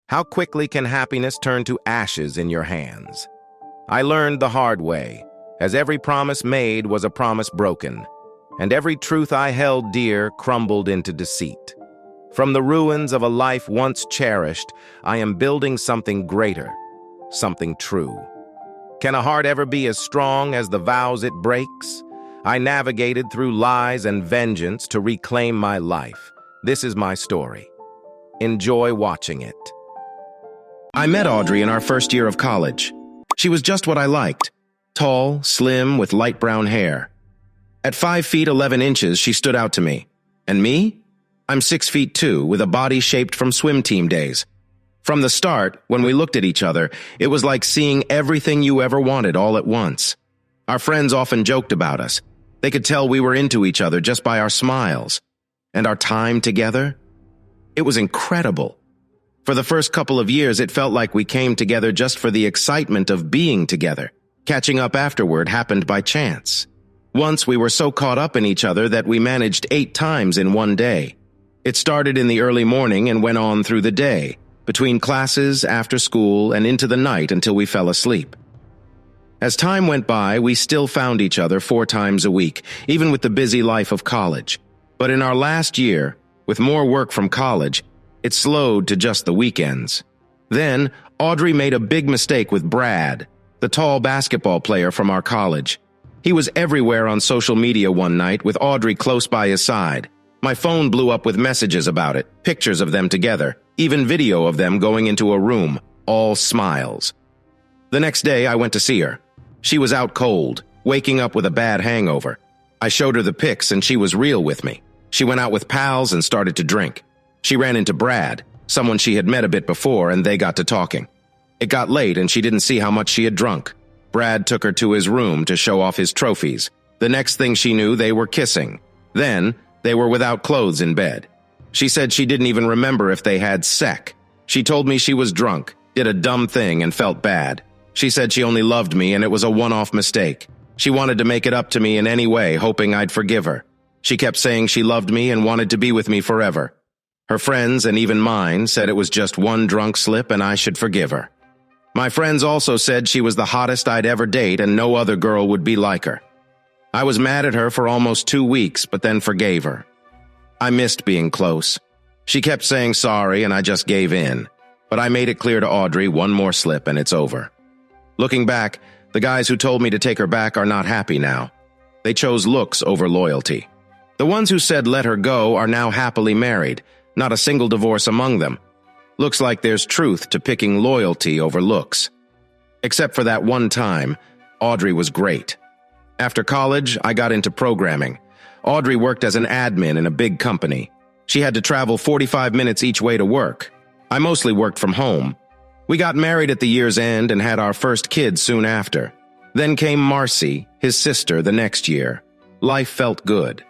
How quickly can happiness turn to ashes in your hands? I learned the hard way, as every promise made was a promise broken, and every truth I held dear crumbled into deceit. From the ruins of a life once cherished, I am building something greater, something true. Can a heart ever be as strong as the vows it breaks? I navigated through lies and vengeance to reclaim my life. This is my story. Enjoy watching it. I met Audrey in our first year of college. She was just what I liked. Tall, slim, with light brown hair. At 5 feet 11 inches, she stood out to me. And me? I'm 6 feet 2, with a body shaped from swim team days. From the start, when we looked at each other, it was like seeing everything you ever wanted all at once. Our friends often joked about us. They could tell we were into each other just by our smiles. And our time together? It was incredible. For the first couple of years, it felt like we came together just for the excitement of being together. Catching up afterward happened by chance. Once we were so caught up in each other that we managed 8 times in one day. It started in the early morning and went on through the day, between classes, after school, and into the night until we fell asleep. As time went by, we still found each other 4 times a week, even with the busy life of college. But in our last year, with more work from college, it slowed to just the weekends. Then, Audrey made a big mistake with Brad, the tall basketball player from our college. He was everywhere on social media one night with Audrey close by his side. My phone blew up with messages about it, pictures of them together, even video of them going into a room, all smiles. The next day, I went to see her. She was out cold, waking up with a bad hangover. I showed her the pics and she was real with me. She went out with pals and started to drink. She ran into Brad, someone she had met a bit before, and they got to talking. It got late and she didn't see how much she had drunk. Brad took her to his room to show off his trophies. The next thing she knew, they were kissing. Then, they were without clothes in bed. She said she didn't even remember if they had sex. She told me she was drunk, did a dumb thing, and felt bad. She said she only loved me and it was a one-off mistake. She wanted to make it up to me in any way, hoping I'd forgive her. She kept saying she loved me and wanted to be with me forever. Her friends, and even mine, said it was just one drunk slip and I should forgive her. My friends also said she was the hottest I'd ever date and no other girl would be like her. I was mad at her for almost 2 weeks, but then forgave her. I missed being close. She kept saying sorry and I just gave in. But I made it clear to Audrey, one more slip and it's over. Looking back, the guys who told me to take her back are not happy now. They chose looks over loyalty. The ones who said let her go are now happily married, not a single divorce among them. Looks like there's truth to picking loyalty over looks. Except for that one time, Audrey was great. After college, I got into programming. Audrey worked as an admin in a big company. She had to travel 45 minutes each way to work. I mostly worked from home. We got married at the year's end and had our first kid soon after. Then came Marcy, his sister, the next year. Life felt good.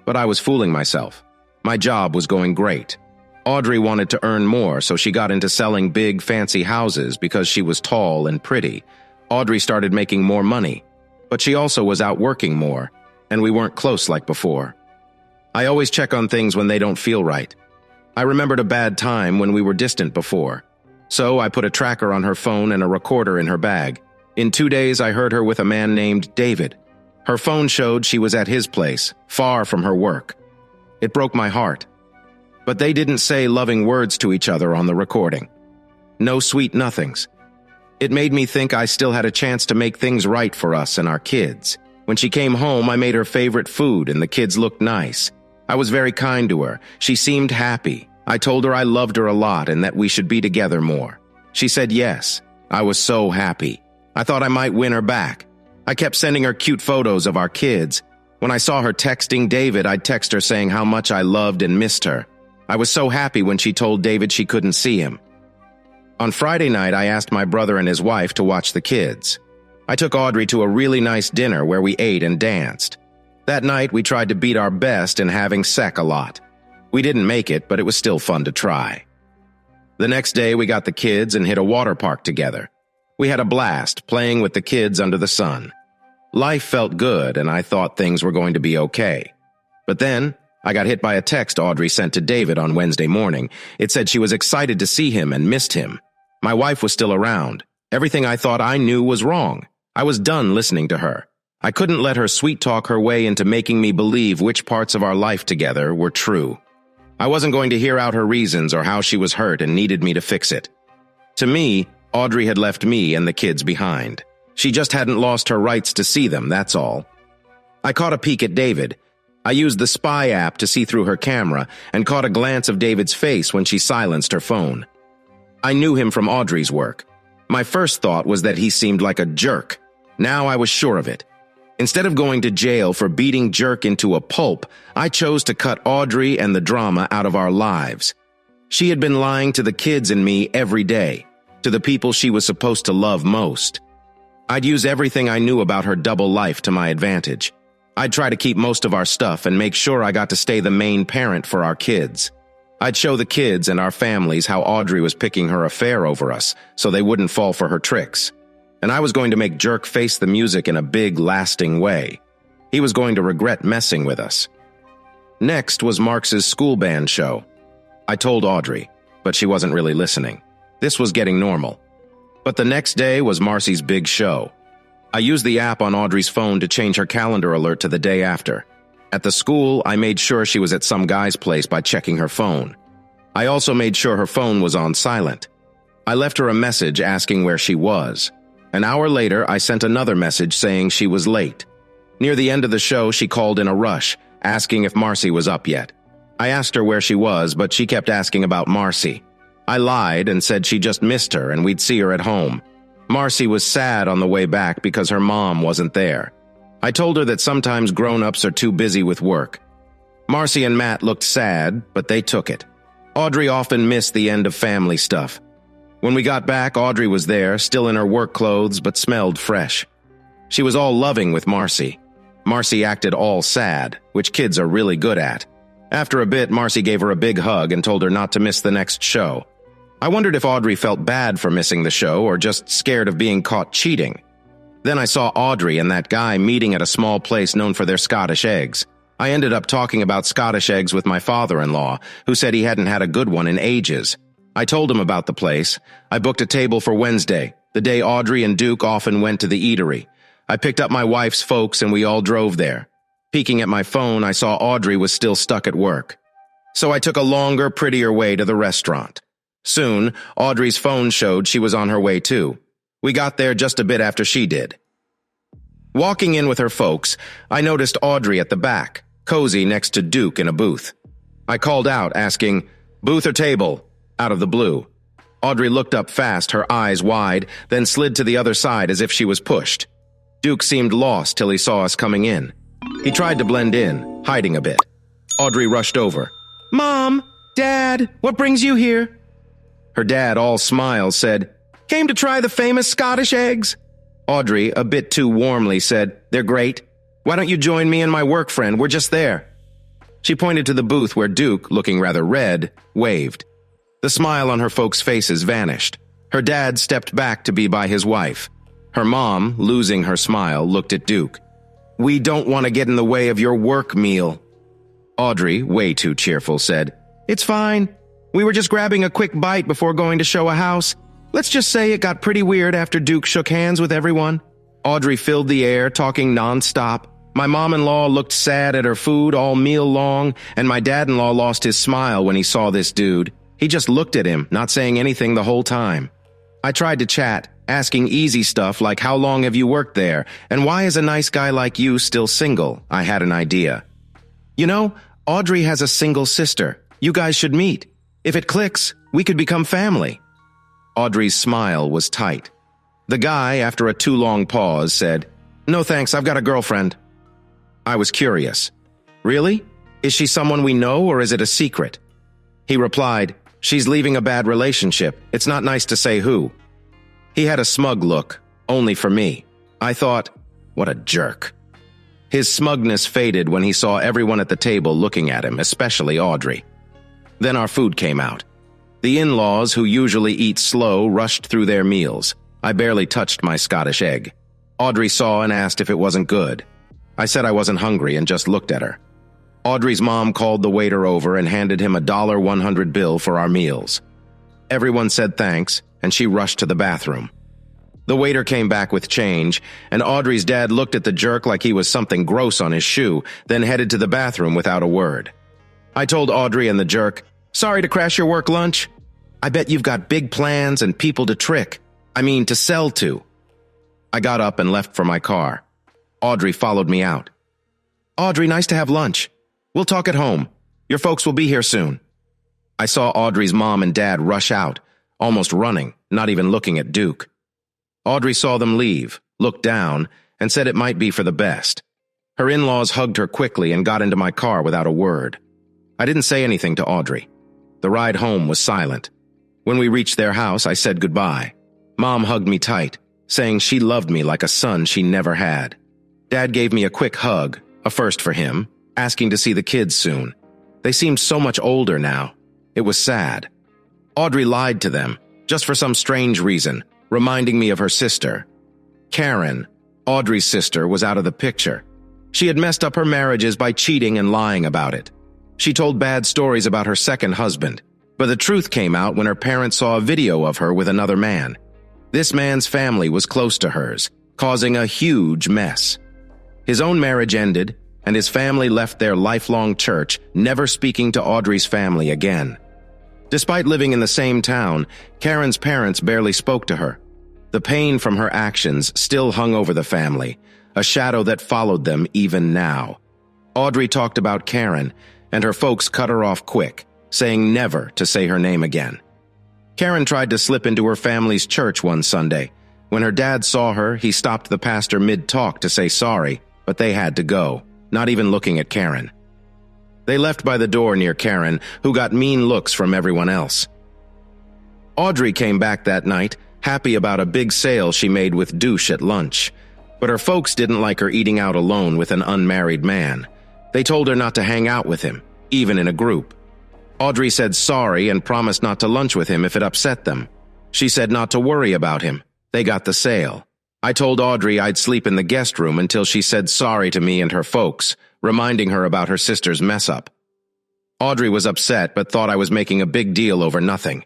But I was fooling myself. My job was going great. Audrey wanted to earn more, so she got into selling big, fancy houses because she was tall and pretty. Audrey started making more money, but she also was out working more, and we weren't close like before. I always check on things when they don't feel right. I remembered a bad time when we were distant before, so I put a tracker on her phone and a recorder in her bag. In 2 days, I heard her with a man named David. Her phone showed she was at his place, far from her work. It broke my heart. But they didn't say loving words to each other on the recording. No sweet nothings. It made me think I still had a chance to make things right for us and our kids. When she came home, I made her favorite food and the kids looked nice. I was very kind to her. She seemed happy. I told her I loved her a lot and that we should be together more. She said yes. I was so happy. I thought I might win her back. I kept sending her cute photos of our kids. When I saw her texting David, I'd text her saying how much I loved and missed her. I was so happy when she told David she couldn't see him. On Friday night, I asked my brother and his wife to watch the kids. I took Audrey to a really nice dinner where we ate and danced. That night, we tried to beat our best in having sex a lot. We didn't make it, but it was still fun to try. The next day, we got the kids and hit a water park together. We had a blast playing with the kids under the sun. Life felt good, and I thought things were going to be okay. But then, I got hit by a text Audrey sent to David on Wednesday morning. It said she was excited to see him and missed him. My wife was still around. Everything I thought I knew was wrong. I was done listening to her. I couldn't let her sweet-talk her way into making me believe which parts of our life together were true. I wasn't going to hear out her reasons or how she was hurt and needed me to fix it. To me, Audrey had left me and the kids behind. She just hadn't lost her rights to see them, that's all. I caught a peek at David. I used the spy app to see through her camera and caught a glance of David's face when she silenced her phone. I knew him from Audrey's work. My first thought was that he seemed like a jerk. Now I was sure of it. Instead of going to jail for beating Jerk into a pulp, I chose to cut Audrey and the drama out of our lives. She had been lying to the kids and me every day, to the people she was supposed to love most. I'd use everything I knew about her double life to my advantage. I'd try to keep most of our stuff and make sure I got to stay the main parent for our kids. I'd show the kids and our families how Audrey was picking her affair over us so they wouldn't fall for her tricks. And I was going to make Jerk face the music in a big, lasting way. He was going to regret messing with us. Next was Marx's school band show. I told Audrey, but she wasn't really listening. This was getting normal. But the next day was Marcy's big show. I used the app on Audrey's phone to change her calendar alert to the day after. At the school, I made sure she was at some guy's place by checking her phone. I also made sure her phone was on silent. I left her a message asking where she was. An hour later, I sent another message saying she was late. Near the end of the show, she called in a rush, asking if Marcy was up yet. I asked her where she was, but she kept asking about Marcy. I lied and said she just missed her and we'd see her at home. Marcy was sad on the way back because her mom wasn't there. I told her that sometimes grown-ups are too busy with work. Marcy and Matt looked sad, but they took it. Audrey often missed the end of family stuff. When we got back, Audrey was there, still in her work clothes, but smelled fresh. She was all loving with Marcy. Marcy acted all sad, which kids are really good at. After a bit, Marcy gave her a big hug and told her not to miss the next show. I wondered if Audrey felt bad for missing the show or just scared of being caught cheating. Then I saw Audrey and that guy meeting at a small place known for their Scottish eggs. I ended up talking about Scottish eggs with my father-in-law, who said he hadn't had a good one in ages. I told him about the place. I booked a table for Wednesday, the day Audrey and Duke often went to the eatery. I picked up my wife's folks and we all drove there. Peeking at my phone, I saw Audrey was still stuck at work. So I took a longer, prettier way to the restaurant. Soon, Audrey's phone showed she was on her way too. We got there just a bit after she did. Walking in with her folks, I noticed Audrey at the back, cozy next to Duke in a booth. I called out, asking, "Booth or table?" out of the blue. Audrey looked up fast, her eyes wide, then slid to the other side as if she was pushed. Duke seemed lost till he saw us coming in. He tried to blend in, hiding a bit. Audrey rushed over. "Mom! Dad! What brings you here?" Her dad, all smiles, said, "Came to try the famous Scottish eggs." Audrey, a bit too warmly, said, "They're great. Why don't you join me and my work friend? We're just there." She pointed to the booth where Duke, looking rather red, waved. The smile on her folks' faces vanished. Her dad stepped back to be by his wife. Her mom, losing her smile, looked at Duke. "We don't want to get in the way of your work meal." Audrey, way too cheerful, said, "It's fine. We were just grabbing a quick bite before going to show a house. Let's just say it got pretty weird after Duke shook hands with everyone." Audrey filled the air, talking nonstop. My mom-in-law looked sad at her food all meal long, and my dad-in-law lost his smile when he saw this dude. He just looked at him, not saying anything the whole time. I tried to chat, asking easy stuff like how long have you worked there, and why is a nice guy like you still single? I had an idea. "You know, Audrey has a single sister. You guys should meet. If it clicks, we could become family." Audrey's smile was tight. The guy, after a too long pause, said, "No thanks, I've got a girlfriend." I was curious. "Really? Is she someone we know or is it a secret?" He replied, "She's leaving a bad relationship. It's not nice to say who." He had a smug look, only for me. I thought, what a jerk. His smugness faded when he saw everyone at the table looking at him, especially Audrey. Then our food came out. The in-laws, who usually eat slow, rushed through their meals. I barely touched my Scottish egg. Audrey saw and asked if it wasn't good. I said I wasn't hungry and just looked at her. Audrey's mom called the waiter over and handed him a $100 bill for our meals. Everyone said thanks, and she rushed to the bathroom. The waiter came back with change, and Audrey's dad looked at the jerk like he was something gross on his shoe, then headed to the bathroom without a word. I told Audrey and the jerk, "Sorry to crash your work lunch. I bet you've got big plans and people to to sell to." I got up and left for my car. Audrey followed me out. "Audrey, nice to have lunch. We'll talk at home. Your folks will be here soon." I saw Audrey's mom and dad rush out, almost running, not even looking at Duke. Audrey saw them leave, looked down, and said it might be for the best. Her in-laws hugged her quickly and got into my car without a word. I didn't say anything to Audrey. The ride home was silent. When we reached their house, I said goodbye. Mom hugged me tight, saying she loved me like a son she never had. Dad gave me a quick hug, a first for him, asking to see the kids soon. They seemed so much older now. It was sad. Audrey lied to them, just for some strange reason, reminding me of her sister. Karen, Audrey's sister, was out of the picture. She had messed up her marriages by cheating and lying about it. She told bad stories about her second husband, but the truth came out when her parents saw a video of her with another man. This man's family was close to hers, causing a huge mess. His own marriage ended, and his family left their lifelong church, never speaking to Audrey's family again. Despite living in the same town, Karen's parents barely spoke to her. The pain from her actions still hung over the family, a shadow that followed them even now. Audrey talked about Karen, and her folks cut her off quick, saying never to say her name again. Karen tried to slip into her family's church one Sunday. When her dad saw her, he stopped the pastor mid-talk to say sorry, but they had to go, not even looking at Karen. They left by the door near Karen, who got mean looks from everyone else. Audrey came back that night, happy about a big sale she made with Douche at lunch. But her folks didn't like her eating out alone with an unmarried man. They told her not to hang out with him, even in a group. Audrey said sorry and promised not to lunch with him if it upset them. She said not to worry about him. They got the sale. I told Audrey I'd sleep in the guest room until she said sorry to me and her folks, reminding her about her sister's mess-up. Audrey was upset but thought I was making a big deal over nothing.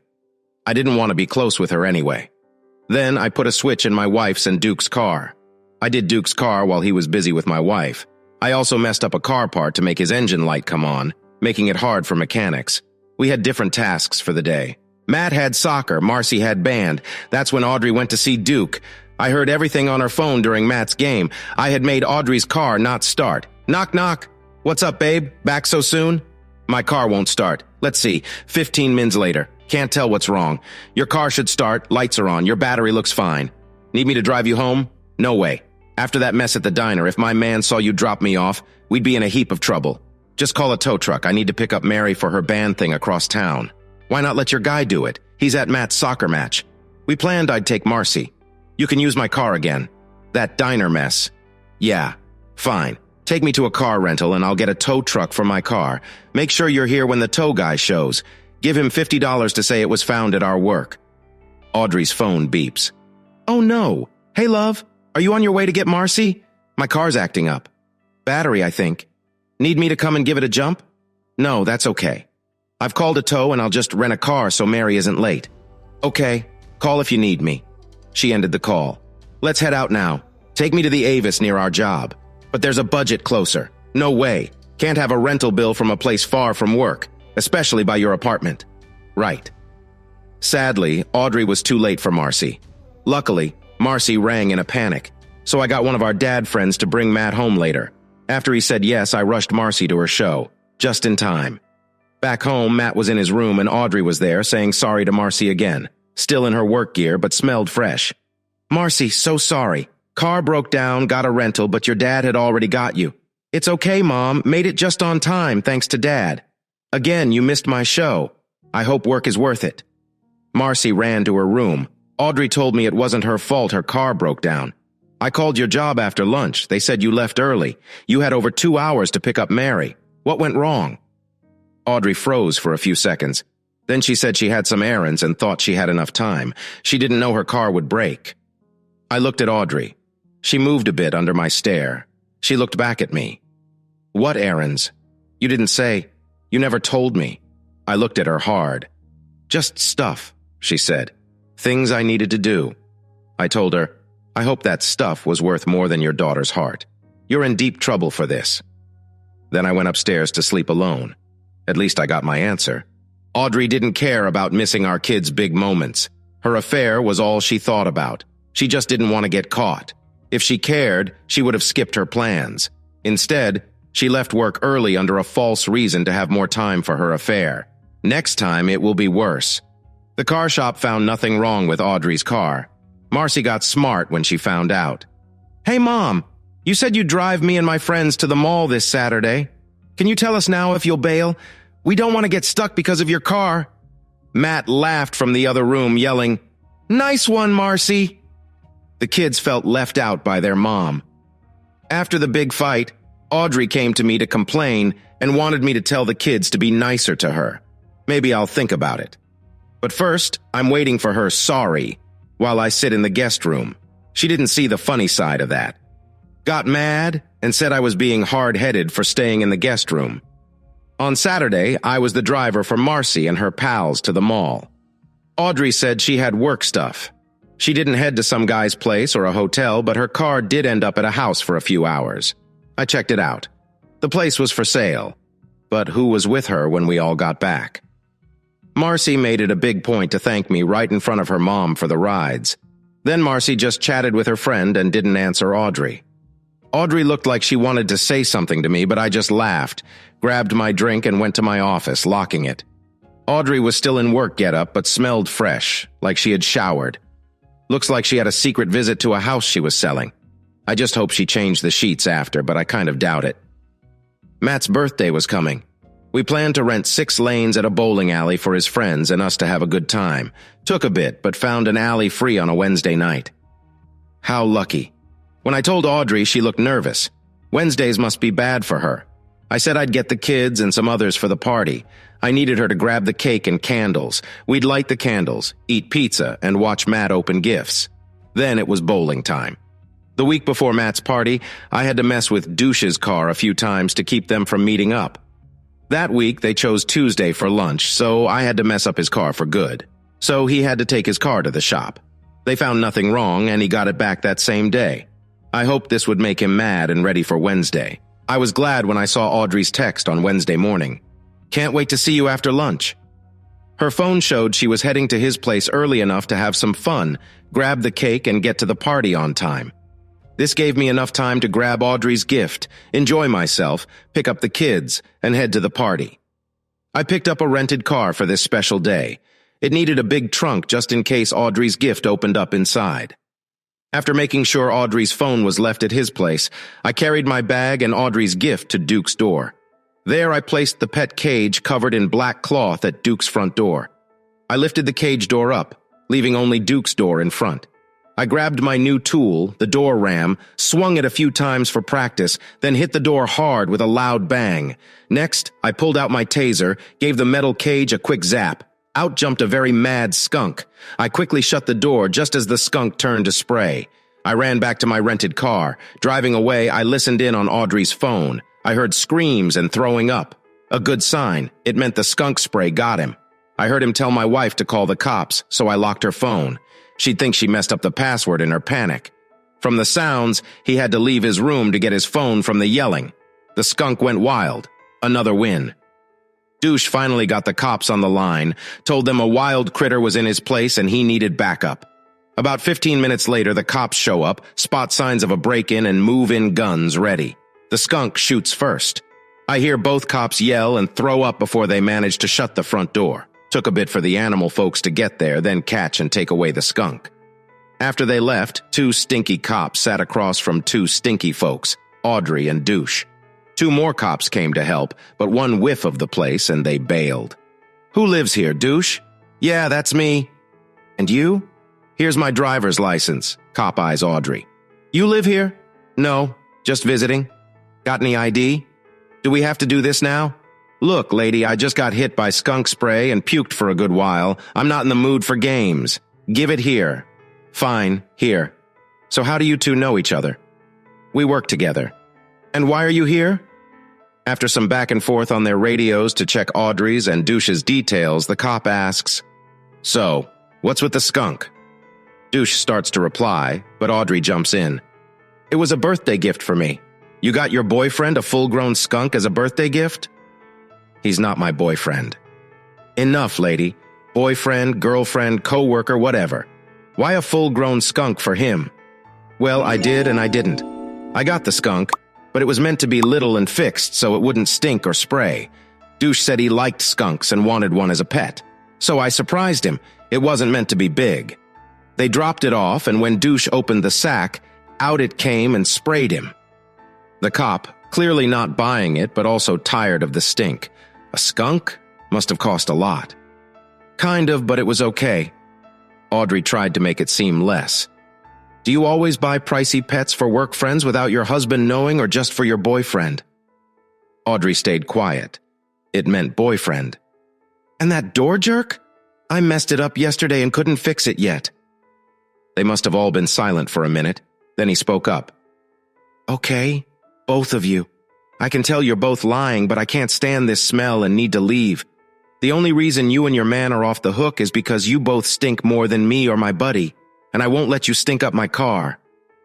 I didn't want to be close with her anyway. Then I put a switch in my wife's and Duke's car. I did Duke's car while he was busy with my wife. I also messed up a car part to make his engine light come on, making it hard for mechanics. We had different tasks for the day. Matt had soccer, Marcy had band. That's when Audrey went to see Duke. I heard everything on her phone during Matt's game. I had made Audrey's car not start. Knock, knock. "What's up, babe? Back so soon?" "My car won't start. Let's see. 15 mins later. Can't tell what's wrong. Your car should start. Lights are on. Your battery looks fine. Need me to drive you home?" "No way. After that mess at the diner, if my man saw you drop me off, we'd be in a heap of trouble. Just call a tow truck. I need to pick up Mary for her band thing across town." "Why not let your guy do it? He's at Matt's soccer match." "We planned I'd take Marcy. You can use my car again." "That diner mess." "Yeah. Fine. Take me to a car rental and I'll get a tow truck for my car. Make sure you're here when the tow guy shows. Give him $50 to say it was found at our work." Audrey's phone beeps. "Oh no. Hey love, are you on your way to get Marcy? My car's acting up. Battery, I think. Need me to come and give it a jump?" "No, that's okay. I've called a tow and I'll just rent a car so Mary isn't late." "Okay. Call if you need me." She ended the call. "Let's head out now. Take me to the Avis near our job. But there's a budget closer. No way. Can't have a rental bill from a place far from work, especially by your apartment." "Right." Sadly, Audrey was too late for Marcy. Luckily, Marcy rang in a panic, so I got one of our dad friends to bring Matt home later. After he said yes, I rushed Marcy to her show, just in time. Back home, Matt was in his room and Audrey was there saying sorry to Marcy again, still in her work gear but smelled fresh. "Marcy, so sorry. Car broke down, got a rental, but your dad had already got you." "It's okay, Mom. Made it just on time, thanks to Dad. Again, you missed my show. I hope work is worth it." Marcy ran to her room. Audrey told me it wasn't her fault her car broke down. "I called your job after lunch. They said you left early. You had over 2 hours to pick up Mary. What went wrong?" Audrey froze for a few seconds. Then she said she had some errands and thought she had enough time. She didn't know her car would break. I looked at Audrey. She moved a bit under my stare. She looked back at me. "What errands?" You didn't say. You never told me. I looked at her hard. Just stuff, she said. Things I needed to do. I told her, I hope that stuff was worth more than your daughter's heart. You're in deep trouble for this. Then I went upstairs to sleep alone. At least I got my answer. Audrey didn't care about missing our kids' big moments. Her affair was all she thought about. She just didn't want to get caught. If she cared, she would have skipped her plans. Instead, she left work early under a false reason to have more time for her affair. Next time, it will be worse. The car shop found nothing wrong with Audrey's car. Marcy got smart when she found out. Hey, Mom, you said you'd drive me and my friends to the mall this Saturday. Can you tell us now if you'll bail? We don't want to get stuck because of your car. Matt laughed from the other room, yelling, Nice one, Marcy. The kids felt left out by their mom. After the big fight, Audrey came to me to complain and wanted me to tell the kids to be nicer to her. Maybe I'll think about it. But first, I'm waiting for her sorry while I sit in the guest room. She didn't see the funny side of that. Got mad and said I was being hard-headed for staying in the guest room. On Saturday, I was the driver for Marcy and her pals to the mall. Audrey said she had work stuff. She didn't head to some guy's place or a hotel, but her car did end up at a house for a few hours. I checked it out. The place was for sale. But who was with her when we all got back? Marcy made it a big point to thank me right in front of her mom for the rides. Then Marcy just chatted with her friend and didn't answer Audrey. Audrey looked like she wanted to say something to me, but I just laughed, grabbed my drink, and went to my office, locking it. Audrey was still in work getup, but smelled fresh, like she had showered. Looks like she had a secret visit to a house she was selling. I just hope she changed the sheets after, but I kind of doubt it. Matt's birthday was coming. We planned to rent 6 lanes at a bowling alley for his friends and us to have a good time. Took a bit, but found an alley free on a Wednesday night. How lucky. When I told Audrey, she looked nervous. Wednesdays must be bad for her. I said I'd get the kids and some others for the party. I needed her to grab the cake and candles. We'd light the candles, eat pizza, and watch Matt open gifts. Then it was bowling time. The week before Matt's party, I had to mess with Douche's car a few times to keep them from meeting up. That week, they chose Tuesday for lunch, so I had to mess up his car for good. So he had to take his car to the shop. They found nothing wrong, and he got it back that same day. I hoped this would make him mad and ready for Wednesday. I was glad when I saw Audrey's text on Wednesday morning. Can't wait to see you after lunch. Her phone showed she was heading to his place early enough to have some fun, grab the cake, and get to the party on time. This gave me enough time to grab Audrey's gift, enjoy myself, pick up the kids, and head to the party. I picked up a rented car for this special day. It needed a big trunk just in case Audrey's gift opened up inside. After making sure Audrey's phone was left at his place, I carried my bag and Audrey's gift to Duke's door. There I placed the pet cage covered in black cloth at Duke's front door. I lifted the cage door up, leaving only Duke's door in front. I grabbed my new tool, the door ram, swung it a few times for practice, then hit the door hard with a loud bang. Next, I pulled out my taser, gave the metal cage a quick zap. Out jumped a very mad skunk. I quickly shut the door just as the skunk turned to spray. I ran back to my rented car. Driving away, I listened in on Audrey's phone. I heard screams and throwing up. A good sign. It meant the skunk spray got him. I heard him tell my wife to call the cops, so I locked her phone. She'd think she messed up the password in her panic. From the sounds, he had to leave his room to get his phone from the yelling. The skunk went wild. Another win. Douche finally got the cops on the line, told them a wild critter was in his place and he needed backup. About 15 minutes later, the cops show up, spot signs of a break-in, and move-in guns ready. The skunk shoots first. I hear both cops yell and throw up before they manage to shut the front door. Took a bit for the animal folks to get there, then catch and take away the skunk. After they left, 2 stinky cops sat across from 2 stinky folks, Audrey and Douche. 2 more cops came to help, but one whiff of the place and they bailed. Who lives here, Douche? Yeah, that's me. And you? Here's my driver's license, cop eyes Audrey. You live here? No, just visiting. Got any ID? Do we have to do this now? Look, lady, I just got hit by skunk spray and puked for a good while. I'm not in the mood for games. Give it here. Fine, here. So how do you 2 know each other? We work together. And why are you here? After some back and forth on their radios to check Audrey's and Douche's details, the cop asks, "So, what's with the skunk?" Douche starts to reply, but Audrey jumps in. "It was a birthday gift for me. You got your boyfriend a full-grown skunk as a birthday gift?" "He's not my boyfriend." "Enough, lady. Boyfriend, girlfriend, co-worker, whatever. Why a full-grown skunk for him?" "Well, I did and I didn't. I got the skunk, but it was meant to be little and fixed so it wouldn't stink or spray. Douche said he liked skunks and wanted one as a pet. So I surprised him. It wasn't meant to be big. They dropped it off, and when Douche opened the sack, out it came and sprayed him." The cop, clearly not buying it but also tired of the stink. A skunk? Must have cost a lot. "Kind of, but it was okay." Audrey tried to make it seem less. "Do you always buy pricey pets for work friends without your husband knowing or just for your boyfriend?" Audrey stayed quiet. It meant boyfriend. "And that door jerk? I messed it up yesterday and couldn't fix it yet." They must have all been silent for a minute. Then he spoke up. "Okay, both of you. I can tell you're both lying, but I can't stand this smell and need to leave. The only reason you and your man are off the hook is because you both stink more than me or my buddy, and I won't let you stink up my car."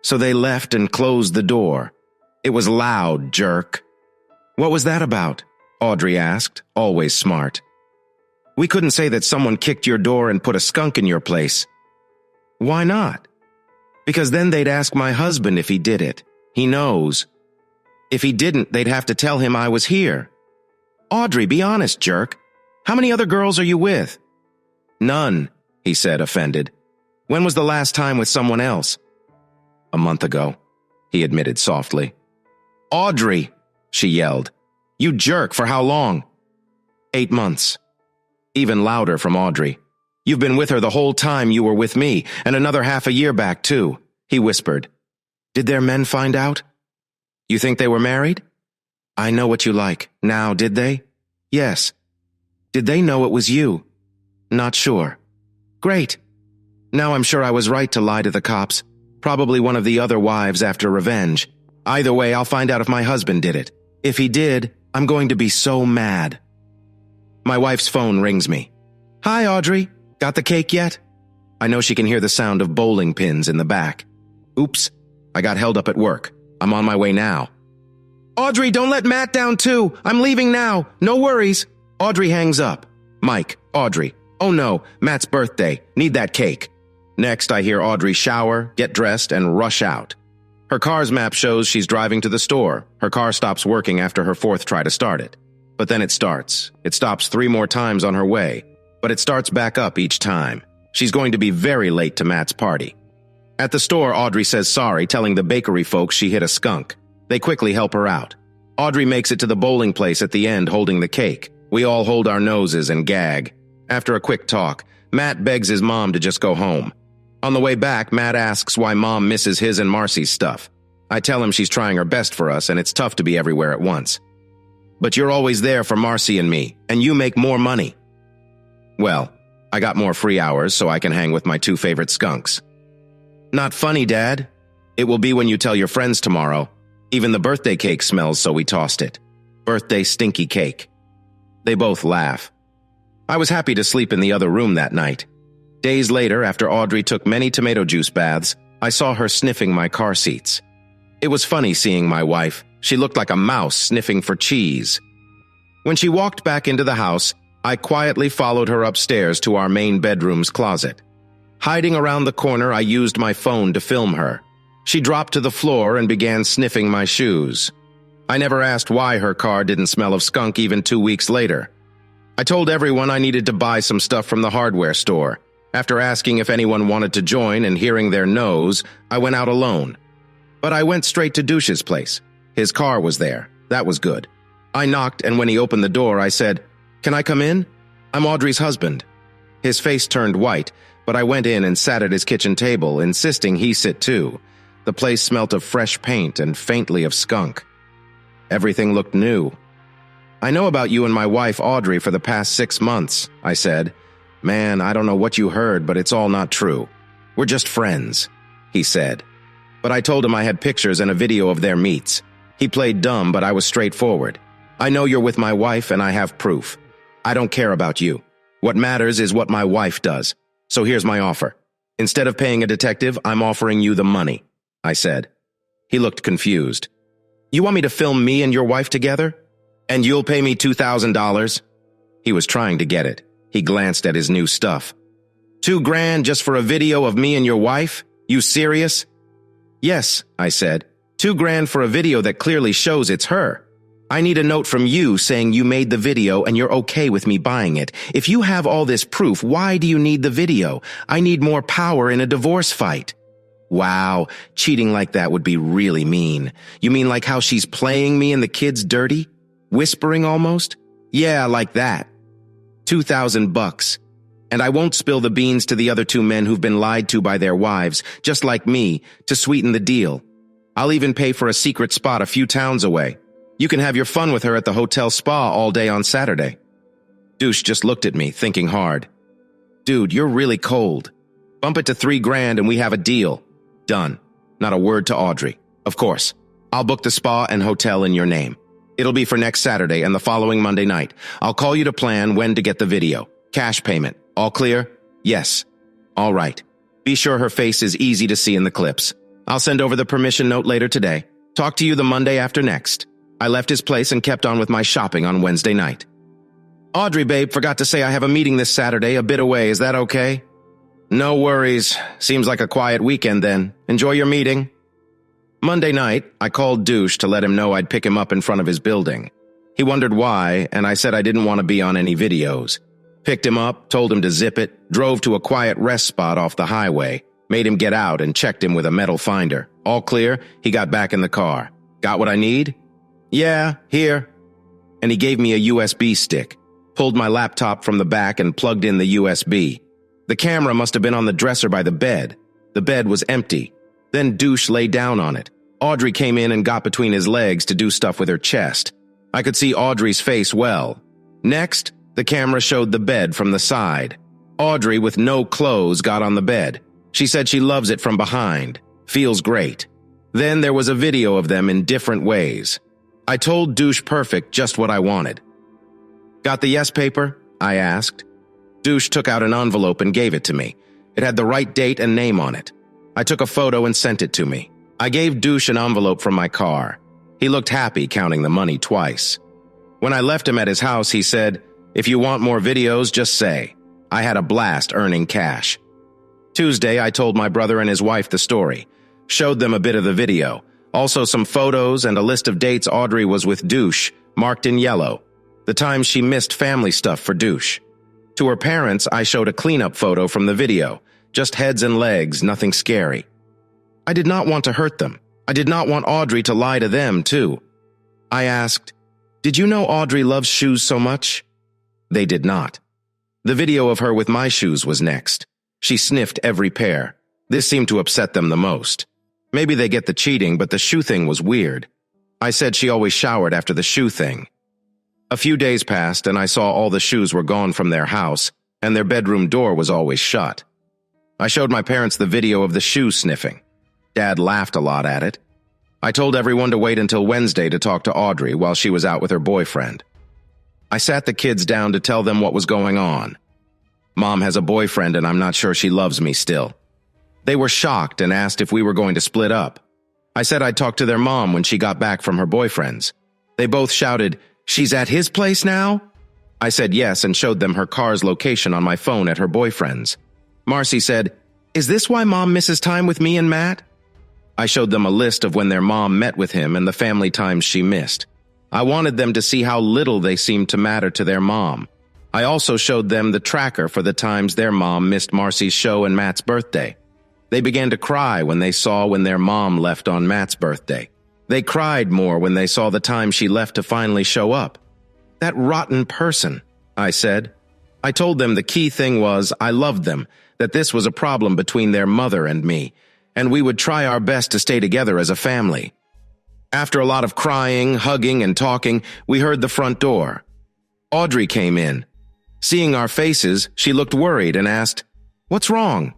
So they left and closed the door. "It was loud, jerk." "What was that about?" Audrey asked, always smart. "We couldn't say that someone kicked your door and put a skunk in your place." "Why not?" "Because then they'd ask my husband if he did it. He knows. If he didn't, they'd have to tell him I was here." "Audrey, be honest, jerk. How many other girls are you with?" "None," he said, offended. "When was the last time with someone else?" "A month ago," he admitted softly. "Audrey," she yelled. "You jerk, for how long?" 8 months. Even louder from Audrey. "You've been with her the whole time you were with me, and another half a year back, too," he whispered. "Did their men find out?" "You think they were married?" "I know what you like. Now, did they?" "Yes." "Did they know it was you?" "Not sure." "Great. Now I'm sure I was right to lie to the cops. Probably one of the other wives after revenge. Either way, I'll find out if my husband did it. If he did, I'm going to be so mad." My wife's phone rings me. "Hi, Audrey. Got the cake yet?" I know she can hear the sound of bowling pins in the back. "Oops. I got held up at work. I'm on my way now." "Audrey, don't let Matt down too. I'm leaving now. No worries." Audrey hangs up. Mike, Audrey. "Oh no, Matt's birthday. Need that cake." Next, I hear Audrey shower, get dressed, and rush out. Her car's map shows she's driving to the store. Her car stops working after her 4th try to start it. But then it starts. It stops 3 more times on her way. But it starts back up each time. She's going to be very late to Matt's party. At the store, Audrey says sorry, telling the bakery folks she hit a skunk. They quickly help her out. Audrey makes it to the bowling place at the end holding the cake. We all hold our noses and gag. After a quick talk, Matt begs his mom to just go home. On the way back, Matt asks why Mom misses his and Marcy's stuff. I tell him she's trying her best for us and it's tough to be everywhere at once. "But you're always there for Marcy and me, and you make more money." "Well, I got more free hours so I can hang with my 2 favorite skunks." "Not funny, Dad. It will be when you tell your friends tomorrow. Even the birthday cake smells, so we tossed it. Birthday stinky cake." They both laugh. I was happy to sleep in the other room that night. Days later, after Audrey took many tomato juice baths, I saw her sniffing my car seats. It was funny seeing my wife. She looked like a mouse sniffing for cheese. When she walked back into the house, I quietly followed her upstairs to our main bedroom's closet. Hiding around the corner, I used my phone to film her. She dropped to the floor and began sniffing my shoes. I never asked why her car didn't smell of skunk even 2 weeks later. I told everyone I needed to buy some stuff from the hardware store. After asking if anyone wanted to join and hearing their no's, I went out alone. But I went straight to Douche's place. His car was there. That was good. I knocked, and when he opened the door, I said, "Can I come in? I'm Audrey's husband." His face turned white, but I went in and sat at his kitchen table, insisting he sit too. The place smelt of fresh paint and faintly of skunk. Everything looked new. "I know about you and my wife, Audrey, for the past 6 months," I said. "Man, I don't know what you heard, but it's all not true. We're just friends," he said. But I told him I had pictures and a video of their meets. He played dumb, but I was straightforward. I know you're with my wife and I have proof. I don't care about you. What matters is what my wife does. So here's my offer. Instead of paying a detective, I'm offering you the money, I said. He looked confused. You want me to film me and your wife together? And you'll pay me $2,000? He was trying to get it. He glanced at his new stuff. $2,000 just for a video of me and your wife? You serious? Yes, I said. $2,000 for a video that clearly shows it's her. I need a note from you saying you made the video and you're okay with me buying it. If you have all this proof, why do you need the video? I need more power in a divorce fight. Wow, cheating like that would be really mean. You mean like how she's playing me and the kids dirty? Whispering almost? Yeah, like that. $2,000. And I won't spill the beans to the other 2 men who've been lied to by their wives, just like me, to sweeten the deal. I'll even pay for a secret spot a few towns away. You can have your fun with her at the hotel spa all day on Saturday. Douche just looked at me, thinking hard. Dude, you're really cold. Bump it to $3,000 and we have a deal. Done. Not a word to Audrey. Of course. I'll book the spa and hotel in your name. It'll be for next Saturday and the following Monday night. I'll call you to plan when to get the video. Cash payment. All clear? Yes. All right. Be sure her face is easy to see in the clips. I'll send over the permission note later today. Talk to you the Monday after next. I left his place and kept on with my shopping on Wednesday night. Audrey, babe, forgot to say I have a meeting this Saturday, a bit away. Is that okay? No worries. Seems like a quiet weekend then. Enjoy your meeting. Monday night, I called Douche to let him know I'd pick him up in front of his building. He wondered why, and I said I didn't want to be on any videos. Picked him up, told him to zip it, drove to a quiet rest spot off the highway, made him get out and checked him with a metal finder. All clear, he got back in the car. Got what I need? Yeah, here. And he gave me a USB stick, pulled my laptop from the back and plugged in the USB. The camera must have been on the dresser by the bed. The bed was empty. Then Douche lay down on it. Audrey came in and got between his legs to do stuff with her chest. I could see Audrey's face well. Next, the camera showed the bed from the side. Audrey, with no clothes, got on the bed. She said she loves it from behind. Feels great. Then there was a video of them in different ways. I told Douche Perfect just what I wanted. Got the yes paper? I asked. Douche took out an envelope and gave it to me. It had the right date and name on it. I took a photo and sent it to me. I gave Douche an envelope from my car. He looked happy counting the money twice. When I left him at his house, he said, "If you want more videos, just say." I had a blast earning cash. Tuesday, I told my brother and his wife the story. Showed them a bit of the video. Also some photos and a list of dates Audrey was with Douche, marked in yellow. The times she missed family stuff for Douche. To her parents, I showed a cleanup photo from the video. Just heads and legs, nothing scary. I did not want to hurt them. I did not want Audrey to lie to them, too. I asked, "Did you know Audrey loves shoes so much?" They did not. The video of her with my shoes was next. She sniffed every pair. This seemed to upset them the most. Maybe they get the cheating, but the shoe thing was weird. I said she always showered after the shoe thing. A few days passed, and I saw all the shoes were gone from their house, and their bedroom door was always shut. I showed my parents the video of the shoe sniffing. Dad laughed a lot at it. I told everyone to wait until Wednesday to talk to Audrey while she was out with her boyfriend. I sat the kids down to tell them what was going on. Mom has a boyfriend and I'm not sure she loves me still. They were shocked and asked if we were going to split up. I said I'd talk to their mom when she got back from her boyfriend's. They both shouted, "She's at his place now?" I said yes and showed them her car's location on my phone at her boyfriend's. Marcy said, "Is this why Mom misses time with me and Matt?" I showed them a list of when their mom met with him and the family times she missed. I wanted them to see how little they seemed to matter to their mom. I also showed them the tracker for the times their mom missed Marcy's show and Matt's birthday. They began to cry when they saw when their mom left on Matt's birthday. They cried more when they saw the time she left to finally show up. "That rotten person," I said. I told them the key thing was I loved them, that this was a problem between their mother and me, and we would try our best to stay together as a family. After a lot of crying, hugging, and talking, we heard the front door. Audrey came in. Seeing our faces, she looked worried and asked, "What's wrong?"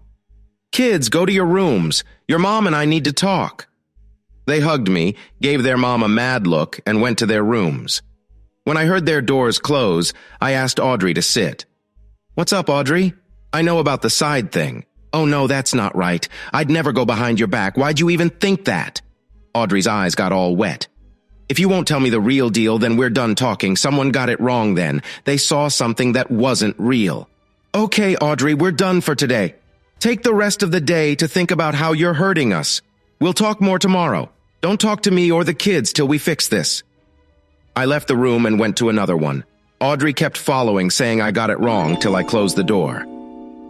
"Kids, go to your rooms. Your mom and I need to talk." They hugged me, gave their mom a mad look, and went to their rooms. When I heard their doors close, I asked Audrey to sit. "What's up, Audrey? I know about the side thing." "Oh no, that's not right. I'd never go behind your back. Why'd you even think that?" Audrey's eyes got all wet. "If you won't tell me the real deal, then we're done talking. Someone got it wrong then. They saw something that wasn't real." "Okay, Audrey, we're done for today. Take the rest of the day to think about how you're hurting us. We'll talk more tomorrow. Don't talk to me or the kids till we fix this." I left the room and went to another one. Audrey kept following, saying I got it wrong till I closed the door.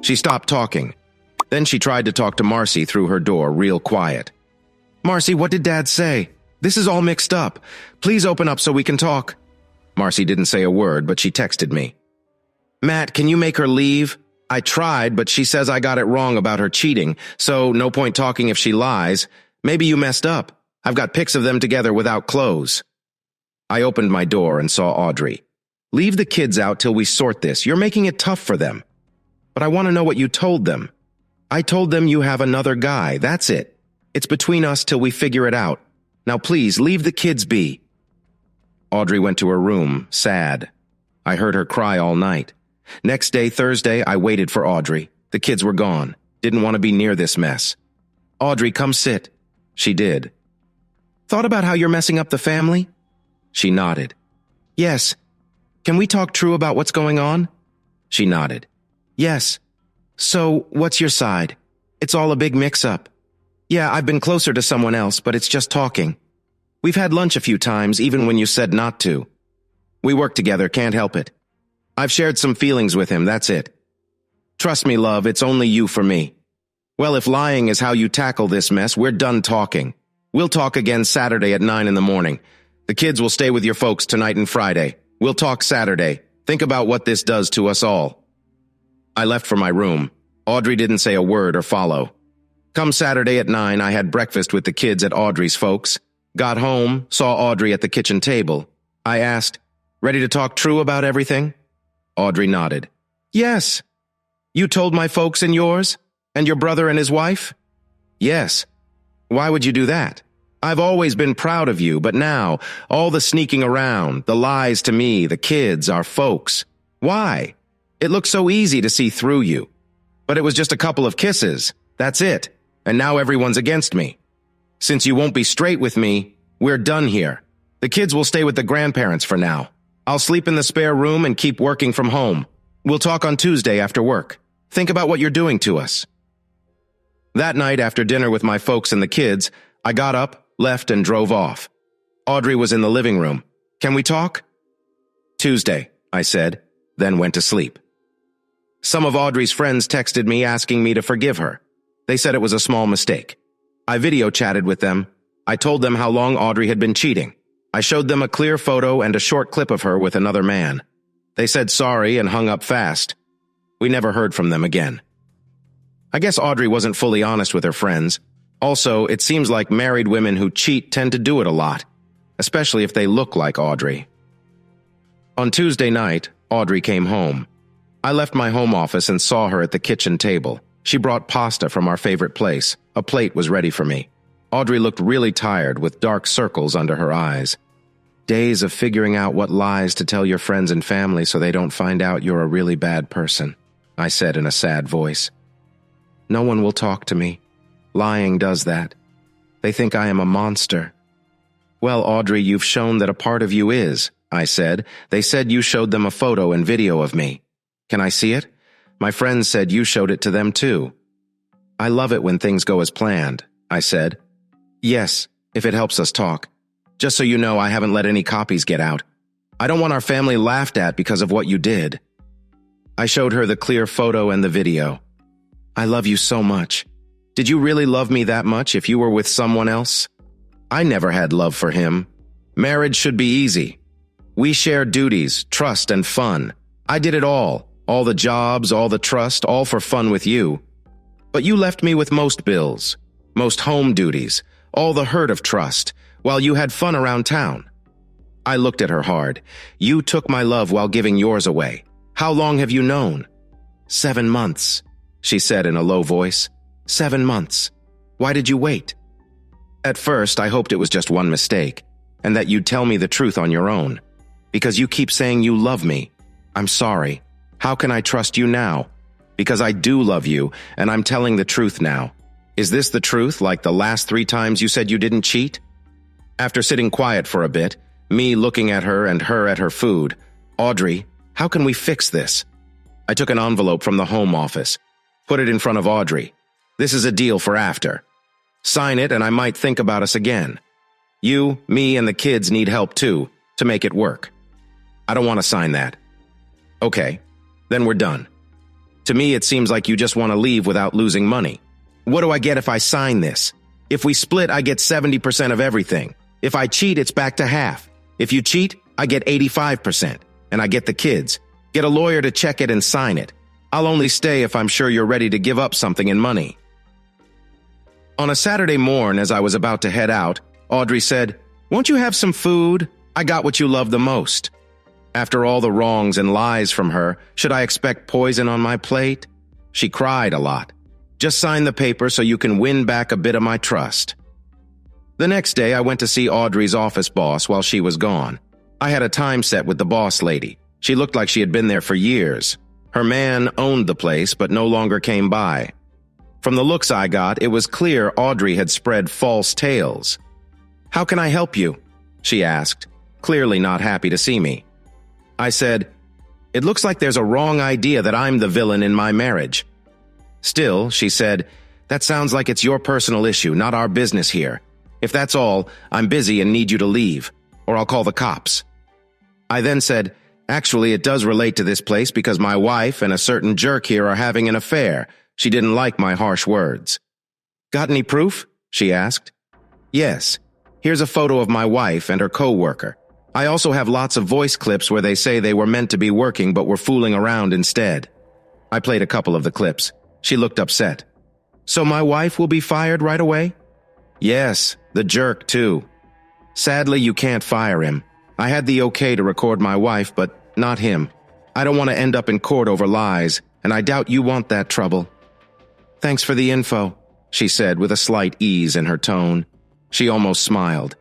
She stopped talking. Then she tried to talk to Marcy through her door, real quiet. "Marcy, what did Dad say? This is all mixed up. Please open up so we can talk." Marcy didn't say a word, but she texted me. "Matt, can you make her leave? I tried, but she says I got it wrong about her cheating, so no point talking if she lies. Maybe you messed up. I've got pics of them together without clothes." I opened my door and saw Audrey. "Leave the kids out till we sort this. You're making it tough for them." "But I want to know what you told them." "I told them you have another guy. That's it. It's between us till we figure it out. Now please, leave the kids be." Audrey went to her room, sad. I heard her cry all night. Next day, Thursday, I waited for Audrey. The kids were gone. Didn't want to be near this mess. "Audrey, come sit." She did. "Thought about how you're messing up the family?" She nodded. "Yes. Can we talk true about what's going on?" She nodded. "Yes. So, what's your side? It's all a big mix-up." "Yeah, I've been closer to someone else, but it's just talking. We've had lunch a few times, even when you said not to. We work together, can't help it. I've shared some feelings with him, that's it. Trust me, love, it's only you for me. Well, if lying is how you tackle this mess, we're done talking. We'll talk again Saturday at 9 in the morning. The kids will stay with your folks tonight and Friday. We'll talk Saturday. Think about what this does to us all." I left for my room. Audrey didn't say a word or follow. Come Saturday at 9, I had breakfast with the kids at Audrey's folks. Got home, saw Audrey at the kitchen table. I asked, "Ready to talk true about everything?" Audrey nodded. "Yes." "You told my folks and yours? And your brother and his wife?" "Yes." "Why would you do that? I've always been proud of you, but now, all the sneaking around, the lies to me, the kids, our folks. Why? It looks so easy to see through you. But it was just a couple of kisses. That's it. And now everyone's against me. Since you won't be straight with me, we're done here. The kids will stay with the grandparents for now. I'll sleep in the spare room and keep working from home. We'll talk on Tuesday after work. Think about what you're doing to us." That night, after dinner with my folks and the kids, I got up, left, and drove off. Audrey was in the living room. "Can we talk?" "Tuesday," I said, then went to sleep. Some of Audrey's friends texted me asking me to forgive her. They said it was a small mistake. I video chatted with them. I told them how long Audrey had been cheating. I showed them a clear photo and a short clip of her with another man. They said sorry and hung up fast. We never heard from them again. I guess Audrey wasn't fully honest with her friends. Also, it seems like married women who cheat tend to do it a lot, especially if they look like Audrey. On Tuesday night, Audrey came home. I left my home office and saw her at the kitchen table. She brought pasta from our favorite place. A plate was ready for me. Audrey looked really tired with dark circles under her eyes. "Days of figuring out what lies to tell your friends and family so they don't find out you're a really bad person," I said in a sad voice. "No one will talk to me. Lying does that. They think I am a monster." "Well, Audrey, you've shown that a part of you is," I said. "They said you showed them a photo and video of me. Can I see it? My friends said you showed it to them too." "I love it when things go as planned," I said. "Yes, if it helps us talk. Just so you know, I haven't let any copies get out. I don't want our family laughed at because of what you did." I showed her the clear photo and the video. "I love you so much. Did you really love me that much if you were with someone else? I never had love for him. Marriage should be easy. We share duties, trust, and fun. I did it all the jobs, all the trust, all for fun with you. But you left me with most bills, most home duties, all the hurt of trust, while you had fun around town." I looked at her hard. "You took my love while giving yours away. How long have you known?" 7 months, she said in a low voice. 7 months. Why did you wait?" "At first, I hoped it was just one mistake, and that you'd tell me the truth on your own. Because you keep saying you love me. I'm sorry. How can I trust you now? Because I do love you, and I'm telling the truth now. Is this the truth, like the last 3 times you said you didn't cheat? After sitting quiet for a bit, me looking at her and her at her food, Audrey, how can we fix this? I took an envelope from the home office, put it in front of Audrey. This is a deal for after. Sign it and I might think about us again. You, me, and the kids need help too, to make it work. I don't want to sign that. Okay, then we're done. To me, it seems like you just want to leave without losing money. What do I get if I sign this? If we split, I get 70% of everything. If I cheat, it's back to half. If you cheat, I get 85%, and I get the kids. Get a lawyer to check it and sign it. I'll only stay if I'm sure you're ready to give up something in money. On a Saturday morn, as I was about to head out, Audrey said, "Won't you have some food? I got what you love the most." After all the wrongs and lies from her, should I expect poison on my plate? She cried a lot. Just sign the paper so you can win back a bit of my trust. The next day, I went to see Audrey's office boss while she was gone. I had a time set with the boss lady. She looked like she had been there for years. Her man owned the place, but no longer came by. From the looks I got, it was clear Audrey had spread false tales. "How can I help you?" she asked, clearly not happy to see me. I said, "It looks like there's a wrong idea that I'm the villain in my marriage." Still, she said, "That sounds like it's your personal issue, not our business here. If that's all, I'm busy and need you to leave, or I'll call the cops." I then said, "Actually, it does relate to this place because my wife and a certain jerk here are having an affair." She didn't like my harsh words. "Got any proof?" she asked. "Yes. Here's a photo of my wife and her co-worker. I also have lots of voice clips where they say they were meant to be working but were fooling around instead." I played a couple of the clips. She looked upset. "So my wife will be fired right away?" "Yes, the jerk too. Sadly, you can't fire him. I had the okay to record my wife, but not him. I don't want to end up in court over lies, and I doubt you want that trouble." "Thanks for the info," she said with a slight ease in her tone. She almost smiled.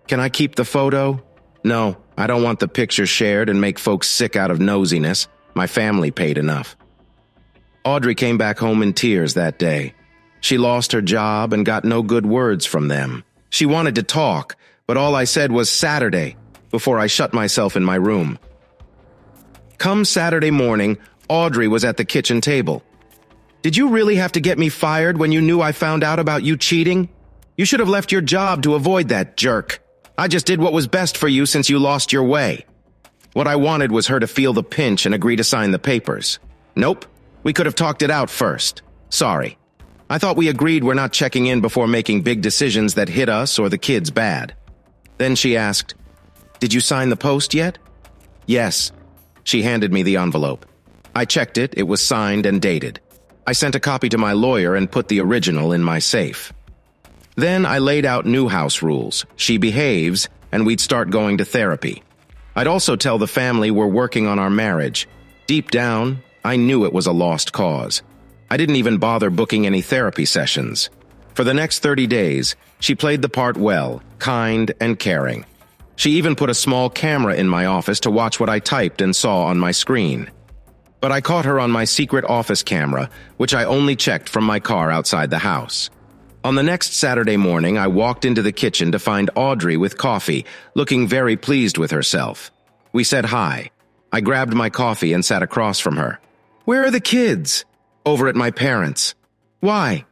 "Can I keep the photo?" "No, I don't want the picture shared and make folks sick out of nosiness. My family paid enough." Audrey came back home in tears that day. She lost her job and got no good words from them. She wanted to talk, but all I said was Saturday before I shut myself in my room. Come Saturday morning, Audrey was at the kitchen table. "Did you really have to get me fired when you knew I found out about you cheating? You should have left your job to avoid that jerk. I just did what was best for you since you lost your way." What I wanted was her to feel the pinch and agree to sign the papers. Nope, we could have talked it out first. Sorry. I thought we agreed we're not checking in before making big decisions that hit us or the kids bad. Then she asked, "Did you sign the post yet?" "Yes." She handed me the envelope. I checked it, it was signed and dated. I sent a copy to my lawyer and put the original in my safe. Then I laid out new house rules. She behaves, and we'd start going to therapy. I'd also tell the family we're working on our marriage. Deep down, I knew it was a lost cause. I didn't even bother booking any therapy sessions. For the next 30 days, she played the part well, kind and caring. She even put a small camera in my office to watch what I typed and saw on my screen. But I caught her on my secret office camera, which I only checked from my car outside the house. On the next Saturday morning, I walked into the kitchen to find Audrey with coffee, looking very pleased with herself. We said hi. I grabbed my coffee and sat across from her. "Where are the kids?" "Over at my parents'." "Why?"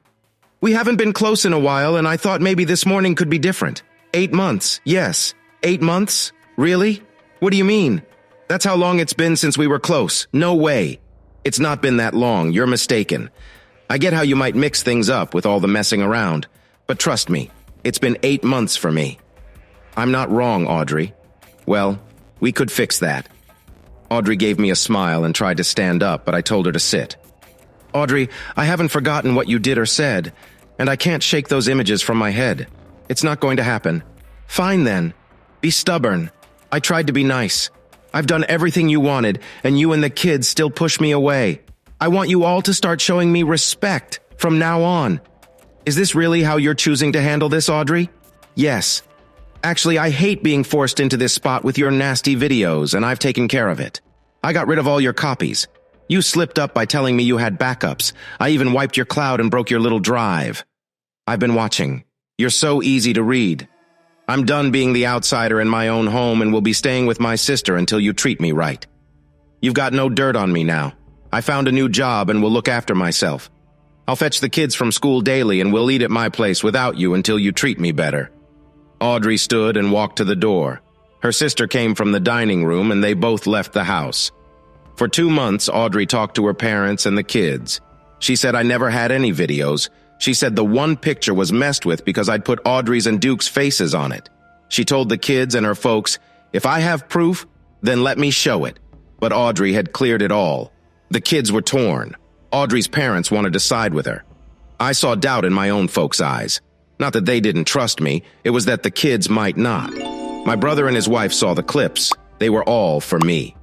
"We haven't been close in a while, and I thought maybe this morning could be different." 8 months, yes. 8 months? Really? What do you mean? That's how long it's been since we were close. No way. It's not been that long. You're mistaken. I get how you might mix things up with all the messing around, but trust me, it's been 8 months for me. I'm not wrong, Audrey. Well, we could fix that. Audrey gave me a smile and tried to stand up, but I told her to sit. Audrey, I haven't forgotten what you did or said, and I can't shake those images from my head. It's not going to happen. Fine then. Be stubborn. I tried to be nice. I've done everything you wanted, and you and the kids still push me away. I want you all to start showing me respect from now on. Is this really how you're choosing to handle this, Audrey? Yes. Actually, I hate being forced into this spot with your nasty videos, and I've taken care of it. I got rid of all your copies. You slipped up by telling me you had backups. I even wiped your cloud and broke your little drive. I've been watching. You're so easy to read. I'm done being the outsider in my own home and will be staying with my sister until you treat me right. You've got no dirt on me now. I found a new job and will look after myself. I'll fetch the kids from school daily and we'll eat at my place without you until you treat me better. Audrey stood and walked to the door. Her sister came from the dining room and they both left the house. For 2 months, Audrey talked to her parents and the kids. She said I never had any videos. She said the one picture was messed with because I'd put Audrey's and Duke's faces on it. She told the kids and her folks, if I have proof, then let me show it. But Audrey had cleared it all. The kids were torn. Audrey's parents wanted to side with her. I saw doubt in my own folks' eyes. Not that they didn't trust me, it was that the kids might not. My brother and his wife saw the clips. They were all for me.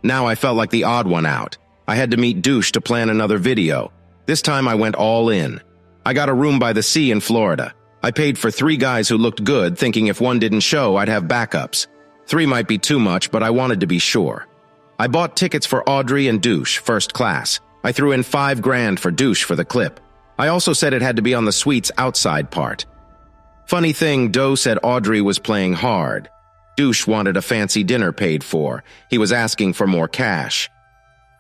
Now I felt like the odd one out. I had to meet Douche to plan another video. This time I went all in. I got a room by the sea in Florida. I paid for 3 guys who looked good, thinking if one didn't show, I'd have backups. 3 might be too much, but I wanted to be sure. I bought tickets for Audrey and Douche, first class. I threw in $5 grand for Douche for the clip. I also said it had to be on the suite's outside part. Funny thing, Doe said Audrey was playing hard. Douche wanted a fancy dinner paid for. He was asking for more cash.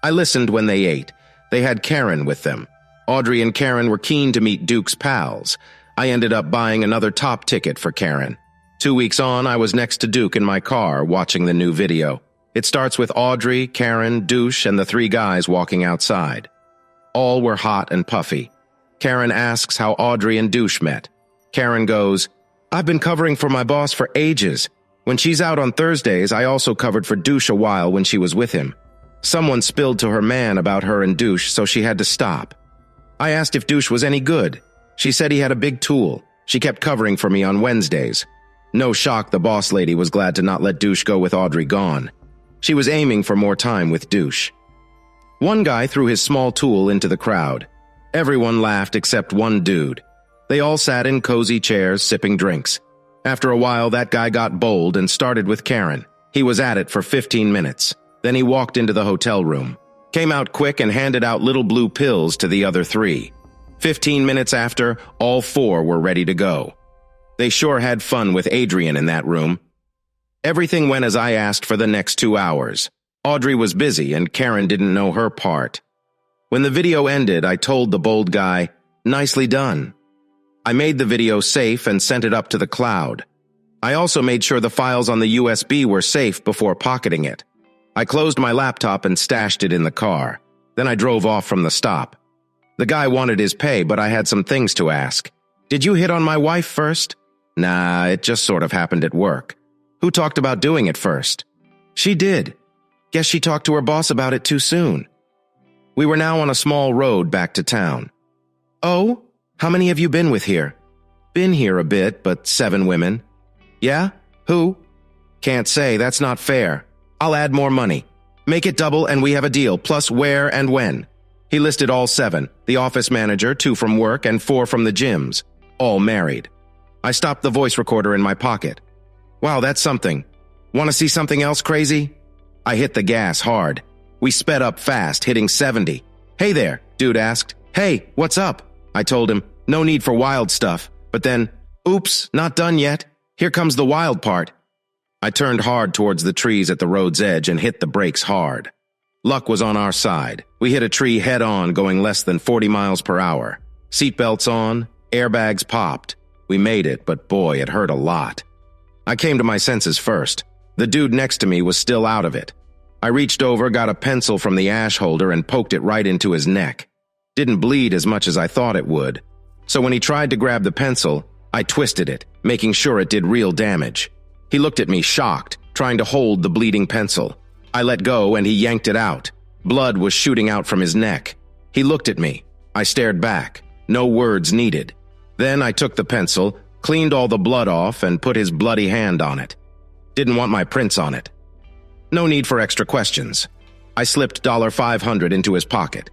I listened when they ate. They had Karen with them. Audrey and Karen were keen to meet Duke's pals. I ended up buying another top ticket for Karen. 2 weeks on, I was next to Duke in my car watching the new video. It starts with Audrey, Karen, Douche, and the 3 guys walking outside. All were hot and puffy. Karen asks how Audrey and Douche met. Karen goes, I've been covering for my boss for ages. When she's out on Thursdays, I also covered for Douche a while when she was with him. Someone spilled to her man about her and Douche, so she had to stop. I asked if Douche was any good. She said he had a big tool. She kept covering for me on Wednesdays. No shock the boss lady was glad to not let Douche go with Audrey gone. She was aiming for more time with Douche. One guy threw his small tool into the crowd. Everyone laughed except one dude. They all sat in cozy chairs sipping drinks. After a while, that guy got bold and started with Karen. He was at it for 15 minutes. Then he walked into the hotel room, came out quick and handed out little blue pills to the other 3. 15 minutes after, all 4 were ready to go. They sure had fun with Adrian in that room. Everything went as I asked for the next 2 hours. Audrey was busy and Karen didn't know her part. When the video ended, I told the bold guy, nicely done. I made the video safe and sent it up to the cloud. I also made sure the files on the USB were safe before pocketing it. I closed my laptop and stashed it in the car. Then I drove off from the stop. The guy wanted his pay, but I had some things to ask. Did you hit on my wife first? Nah, it just sort of happened at work. Who talked about doing it first? She did. Guess she talked to her boss about it too soon. We were now on a small road back to town. Oh, how many have you been with here? Been here a bit, but 7 women. Yeah? Who? Can't say, that's not fair. I'll add more money. Make it double and we have a deal, plus where and when. He listed all 7, the office manager, 2 from work, and 4 from the gyms. All married. I stopped the voice recorder in my pocket. Wow, that's something. Want to see something else crazy? I hit the gas hard. We sped up fast, hitting 70. Hey there, dude asked. Hey, what's up? I told him, no need for wild stuff. But then, oops, not done yet. Here comes the wild part. I turned hard towards the trees at the road's edge and hit the brakes hard. Luck was on our side. We hit a tree head-on, going less than 40 miles per hour. Seatbelts on, airbags popped. We made it, but boy, it hurt a lot. I came to my senses first. The dude next to me was still out of it. I reached over, got a pencil from the ash holder, and poked it right into his neck. Didn't bleed as much as I thought it would. So when he tried to grab the pencil, I twisted it, making sure it did real damage. He looked at me shocked, trying to hold the bleeding pencil. I let go and he yanked it out. Blood was shooting out from his neck. He looked at me. I stared back. No words needed. Then I took the pencil, cleaned all the blood off, and put his bloody hand on it. Didn't want my prints on it. No need for extra questions. I slipped $500 into his pocket.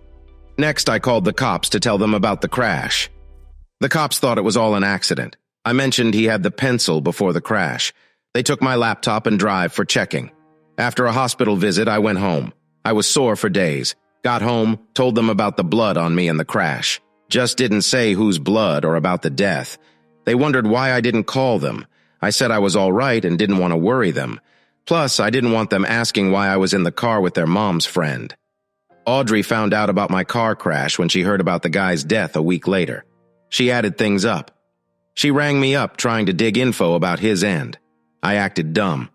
Next, I called the cops to tell them about the crash. The cops thought it was all an accident. I mentioned he had the pencil before the crash. They took my laptop and drive for checking. After a hospital visit, I went home. I was sore for days. Got home, told them about the blood on me and the crash. Just didn't say whose blood or about the death. They wondered why I didn't call them. I said I was all right and didn't want to worry them. Plus, I didn't want them asking why I was in the car with their mom's friend. Audrey found out about my car crash when she heard about the guy's death a week later. She added things up. She rang me up trying to dig info about his end. I acted dumb.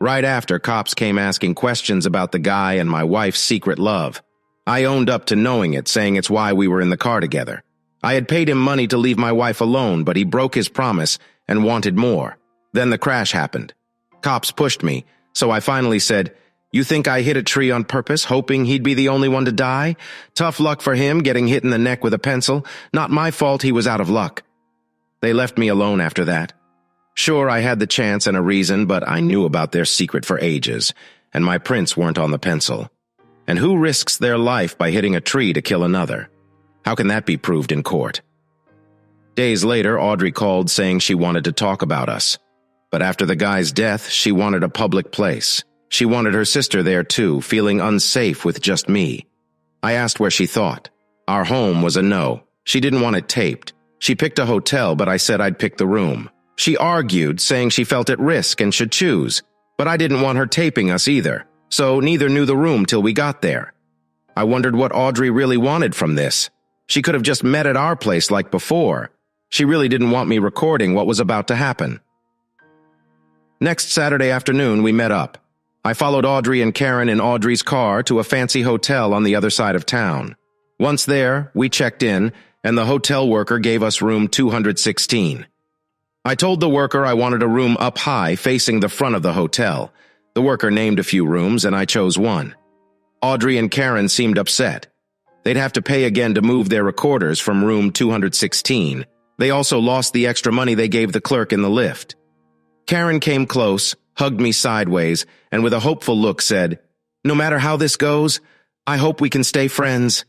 Right after, cops came asking questions about the guy and my wife's secret love. I owned up to knowing it, saying it's why we were in the car together. I had paid him money to leave my wife alone, but he broke his promise and wanted more. Then the crash happened. Cops pushed me, so I finally said, "You think I hit a tree on purpose, hoping he'd be the only one to die? Tough luck for him getting hit in the neck with a pencil. Not my fault he was out of luck." They left me alone after that. Sure, I had the chance and a reason, but I knew about their secret for ages, and my prints weren't on the pencil. And who risks their life by hitting a tree to kill another? How can that be proved in court? Days later, Audrey called saying she wanted to talk about us. But after the guy's death, she wanted a public place. She wanted her sister there too, feeling unsafe with just me. I asked where she thought. Our home was a no. She didn't want it taped. She picked a hotel, but I said I'd pick the room. She argued, saying she felt at risk and should choose. But I didn't want her taping us either, so neither knew the room till we got there. I wondered what Audrey really wanted from this. She could have just met at our place like before. She really didn't want me recording what was about to happen. Next Saturday afternoon, we met up. I followed Audrey and Karen in Audrey's car to a fancy hotel on the other side of town. Once there, we checked in, and the hotel worker gave us room 216. I told the worker I wanted a room up high facing the front of the hotel. The worker named a few rooms, and I chose one. Audrey and Karen seemed upset. They'd have to pay again to move their recorders from room 216. They also lost the extra money they gave the clerk in the lift. Karen came close, hugged me sideways, and with a hopeful look said, "No matter how this goes, I hope we can stay friends."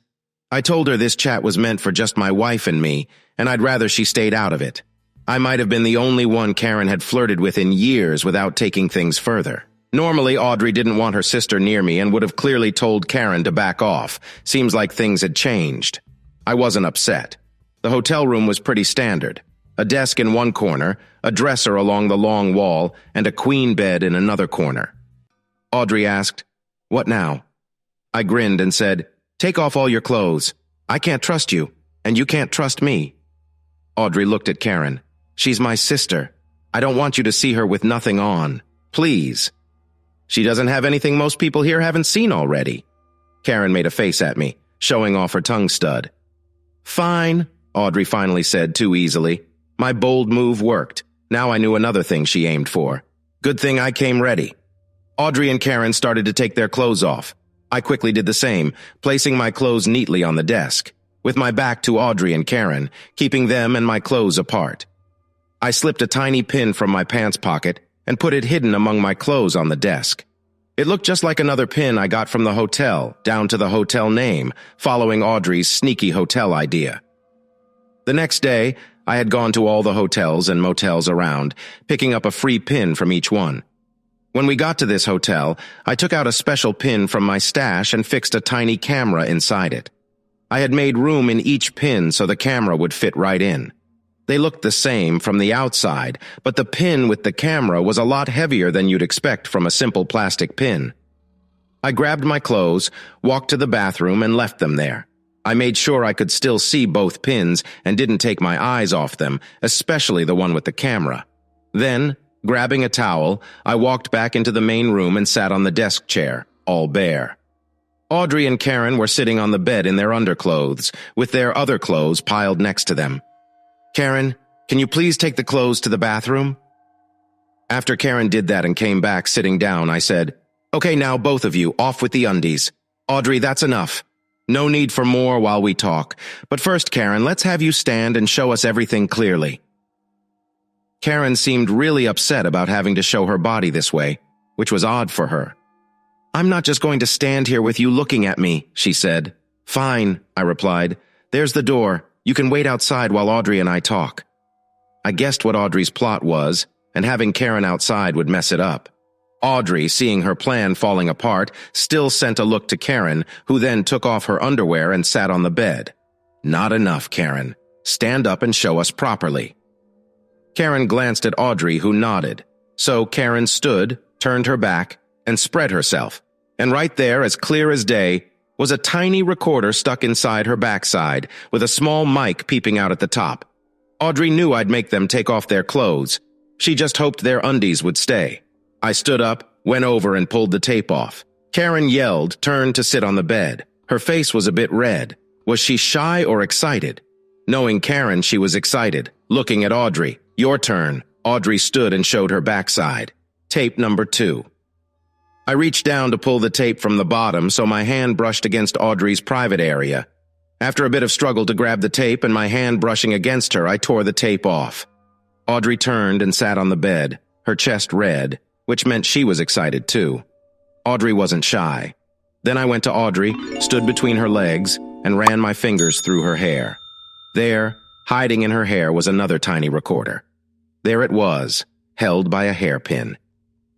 I told her this chat was meant for just my wife and me, and I'd rather she stayed out of it. I might have been the only one Karen had flirted with in years without taking things further. Normally, Audrey didn't want her sister near me and would have clearly told Karen to back off. Seems like things had changed. I wasn't upset. The hotel room was pretty standard. A desk in one corner, a dresser along the long wall, and a queen bed in another corner. Audrey asked, "What now?" I grinned and said, "Take off all your clothes. I can't trust you, and you can't trust me." Audrey looked at Karen. "She's my sister. I don't want you to see her with nothing on. Please." "She doesn't have anything most people here haven't seen already." Karen made a face at me, showing off her tongue stud. "Fine," Audrey finally said too easily. My bold move worked. Now I knew another thing she aimed for. Good thing I came ready. Audrey and Karen started to take their clothes off. I quickly did the same, placing my clothes neatly on the desk, with my back to Audrey and Karen, keeping them and my clothes apart. I slipped a tiny pin from my pants pocket and put it hidden among my clothes on the desk. It looked just like another pin I got from the hotel, down to the hotel name, following Audrey's sneaky hotel idea. The next day, I had gone to all the hotels and motels around, picking up a free pin from each one. When we got to this hotel, I took out a special pin from my stash and fixed a tiny camera inside it. I had made room in each pin so the camera would fit right in. They looked the same from the outside, but the pin with the camera was a lot heavier than you'd expect from a simple plastic pin. I grabbed my clothes, walked to the bathroom, and left them there. I made sure I could still see both pins and didn't take my eyes off them, especially the one with the camera. Then, grabbing a towel, I walked back into the main room and sat on the desk chair, all bare. Audrey and Karen were sitting on the bed in their underclothes, with their other clothes piled next to them. "Karen, can you please take the clothes to the bathroom?" After Karen did that and came back sitting down, I said, "Okay, now both of you, off with the undies. Audrey, that's enough. No need for more while we talk. But first, Karen, let's have you stand and show us everything clearly." Karen seemed really upset about having to show her body this way, which was odd for her. "I'm not just going to stand here with you looking at me," she said. "Fine," I replied. "There's the door. You can wait outside while Audrey and I talk." I guessed what Audrey's plot was, and having Karen outside would mess it up. Audrey, seeing her plan falling apart, still sent a look to Karen, who then took off her underwear and sat on the bed. Not enough, Karen. Stand up and show us properly. Karen glanced at Audrey, who nodded. So Karen stood, turned her back, and spread herself. And right there, as clear as day, was a tiny recorder stuck inside her backside, with a small mic peeping out at the top. Audrey knew I'd make them take off their clothes. She just hoped their undies would stay. I stood up, went over and pulled the tape off. Karen yelled, turned to sit on the bed. Her face was a bit red. Was she shy or excited? Knowing Karen, she was excited. Looking at Audrey. Your turn. Audrey stood and showed her backside. Tape number 2. I reached down to pull the tape from the bottom, so my hand brushed against Audrey's private area. After a bit of struggle to grab the tape and my hand brushing against her, I tore the tape off. Audrey turned and sat on the bed, her chest red, which meant she was excited too. Audrey wasn't shy. Then I went to Audrey, stood between her legs, and ran my fingers through her hair. There, hiding in her hair, was another tiny recorder. There it was, held by a hairpin.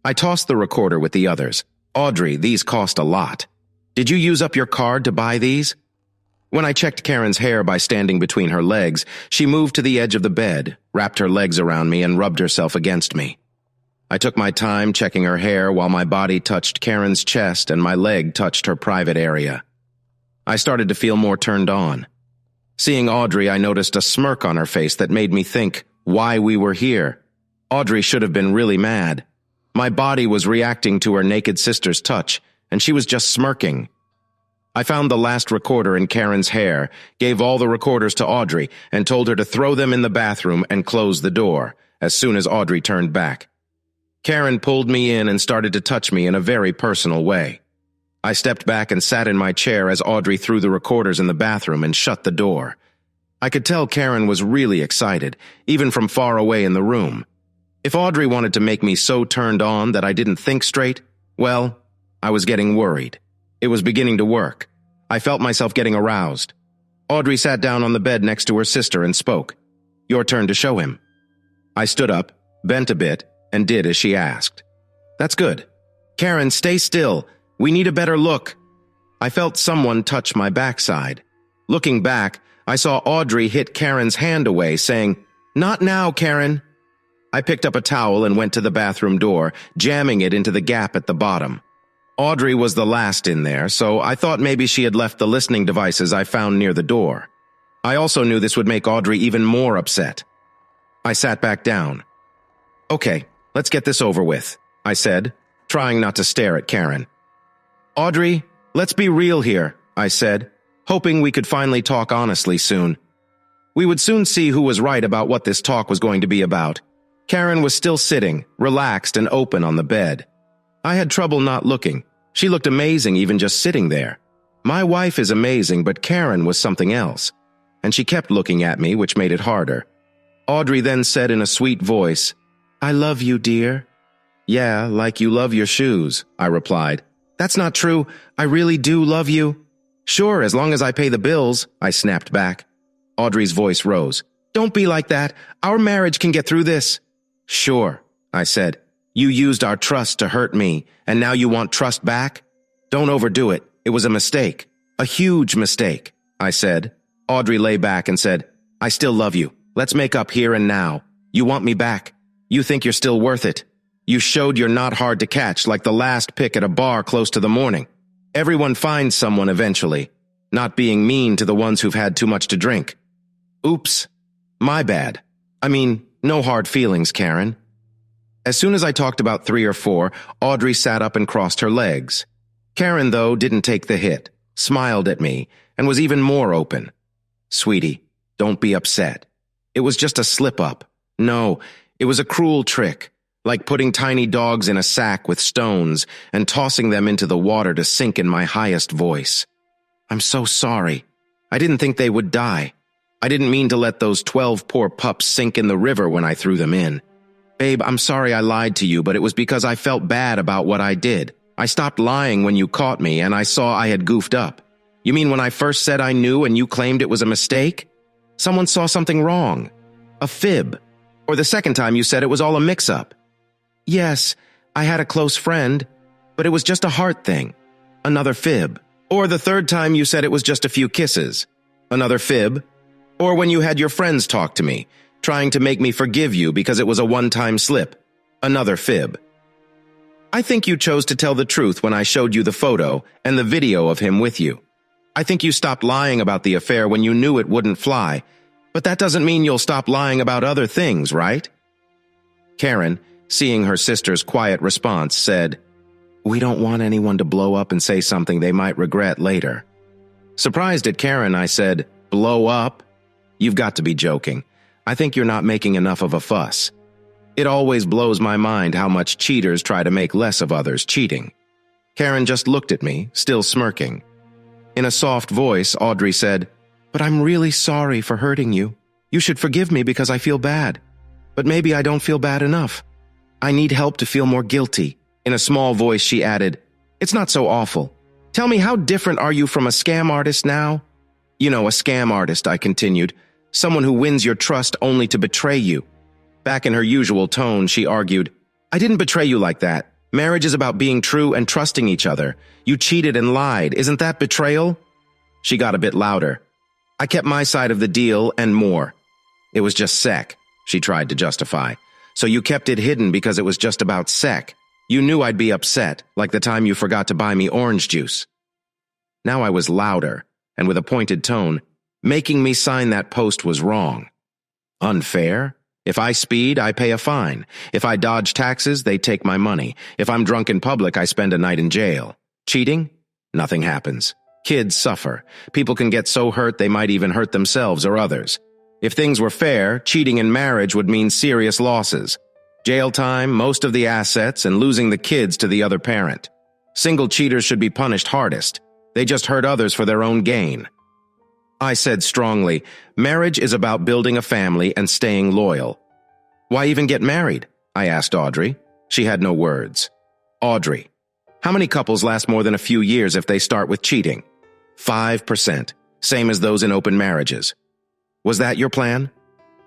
I tossed the recorder with the others. Audrey, these cost a lot. Did you use up your card to buy these? When I checked Karen's hair by standing between her legs, she moved to the edge of the bed, wrapped her legs around me, and rubbed herself against me. I took my time checking her hair while my body touched Karen's chest and my leg touched her private area. I started to feel more turned on. Seeing Audrey, I noticed a smirk on her face that made me think why we were here. Audrey should have been really mad. My body was reacting to her naked sister's touch, and she was just smirking. I found the last recorder in Karen's hair, gave all the recorders to Audrey, and told her to throw them in the bathroom and close the door, as soon as Audrey turned back. Karen pulled me in and started to touch me in a very personal way. I stepped back and sat in my chair as Audrey threw the recorders in the bathroom and shut the door. I could tell Karen was really excited, even from far away in the room. If Audrey wanted to make me so turned on that I didn't think straight, well, I was getting worried. It was beginning to work. I felt myself getting aroused. Audrey sat down on the bed next to her sister and spoke. Your turn to show him. I stood up, bent a bit, and did as she asked. That's good. Karen, stay still. We need a better look. I felt someone touch my backside. Looking back, I saw Audrey hit Karen's hand away, saying, Not now, Karen. I picked up a towel and went to the bathroom door, jamming it into the gap at the bottom. Audrey was the last in there, so I thought maybe she had left the listening devices I found near the door. I also knew this would make Audrey even more upset. I sat back down. Okay, let's get this over with, I said, trying not to stare at Karen. Audrey, let's be real here, I said, hoping we could finally talk honestly soon. We would soon see who was right about what this talk was going to be about. Karen was still sitting, relaxed and open on the bed. I had trouble not looking. She looked amazing even just sitting there. My wife is amazing, but Karen was something else. And she kept looking at me, which made it harder. Audrey then said in a sweet voice, I love you, dear. Yeah, like you love your shoes, I replied. That's not true. I really do love you. Sure, as long as I pay the bills, I snapped back. Audrey's voice rose. Don't be like that. Our marriage can get through this. Sure, I said. You used our trust to hurt me, and now you want trust back? Don't overdo it. It was a mistake. A huge mistake, I said. Audrey lay back and said, I still love you. Let's make up here and now. You want me back. You think you're still worth it. You showed you're not hard to catch, like the last pick at a bar close to the morning. Everyone finds someone eventually, not being mean to the ones who've had too much to drink. Oops. My bad. I mean, no hard feelings, Karen. As soon as I talked about 3 or 4, Audrey sat up and crossed her legs. Karen, though, didn't take the hit, smiled at me, and was even more open. Sweetie, don't be upset. It was just a slip-up. No, it was a cruel trick, like putting tiny dogs in a sack with stones and tossing them into the water to sink in my highest voice. I'm so sorry. I didn't think they would die. I didn't mean to let those 12 poor pups sink in the river when I threw them in. Babe, I'm sorry I lied to you, but it was because I felt bad about what I did. I stopped lying when you caught me and I saw I had goofed up. You mean when I first said I knew and you claimed it was a mistake? Someone saw something wrong. A fib. Or the second time you said it was all a mix-up. Yes, I had a close friend, but it was just a heart thing. Another fib. Or the third time you said it was just a few kisses. Another fib. Or when you had your friends talk to me, trying to make me forgive you because it was a one-time slip. Another fib. I think you chose to tell the truth when I showed you the photo and the video of him with you. I think you stopped lying about the affair when you knew it wouldn't fly, but that doesn't mean you'll stop lying about other things, right? Karen, seeing her sister's quiet response, said, "We don't want anyone to blow up and say something they might regret later." Surprised at Karen, I said, "Blow up? You've got to be joking. I think you're not making enough of a fuss." It always blows my mind how much cheaters try to make less of others cheating. Karen just looked at me, still smirking. In a soft voice, Audrey said, "But I'm really sorry for hurting you. You should forgive me because I feel bad. But maybe I don't feel bad enough. I need help to feel more guilty." In a small voice, she added, "It's not so awful. Tell me, how different are you from a scam artist now?" "You know, a scam artist," I continued. "Someone who wins your trust only to betray you." Back in her usual tone, she argued, "I didn't betray you like that. Marriage is about being true and trusting each other. You cheated and lied. Isn't that betrayal?" She got a bit louder. "I kept my side of the deal and more. It was just sec," she tried to justify. "So you kept it hidden because it was just about sec. You knew I'd be upset, like the time you forgot to buy me orange juice." Now I was louder, and with a pointed tone, "Making me sign that post was wrong. Unfair? If I speed, I pay a fine. If I dodge taxes, they take my money. If I'm drunk in public, I spend a night in jail. Cheating? Nothing happens. Kids suffer. People can get so hurt they might even hurt themselves or others. If things were fair, cheating in marriage would mean serious losses. Jail time, most of the assets, and losing the kids to the other parent. Single cheaters should be punished hardest. They just hurt others for their own gain." I said strongly, "Marriage is about building a family and staying loyal." "Why even get married?" I asked Audrey. She had no words. "Audrey, how many couples last more than a few years if they start with cheating?" 5%, same as those in open marriages. "Was that your plan?"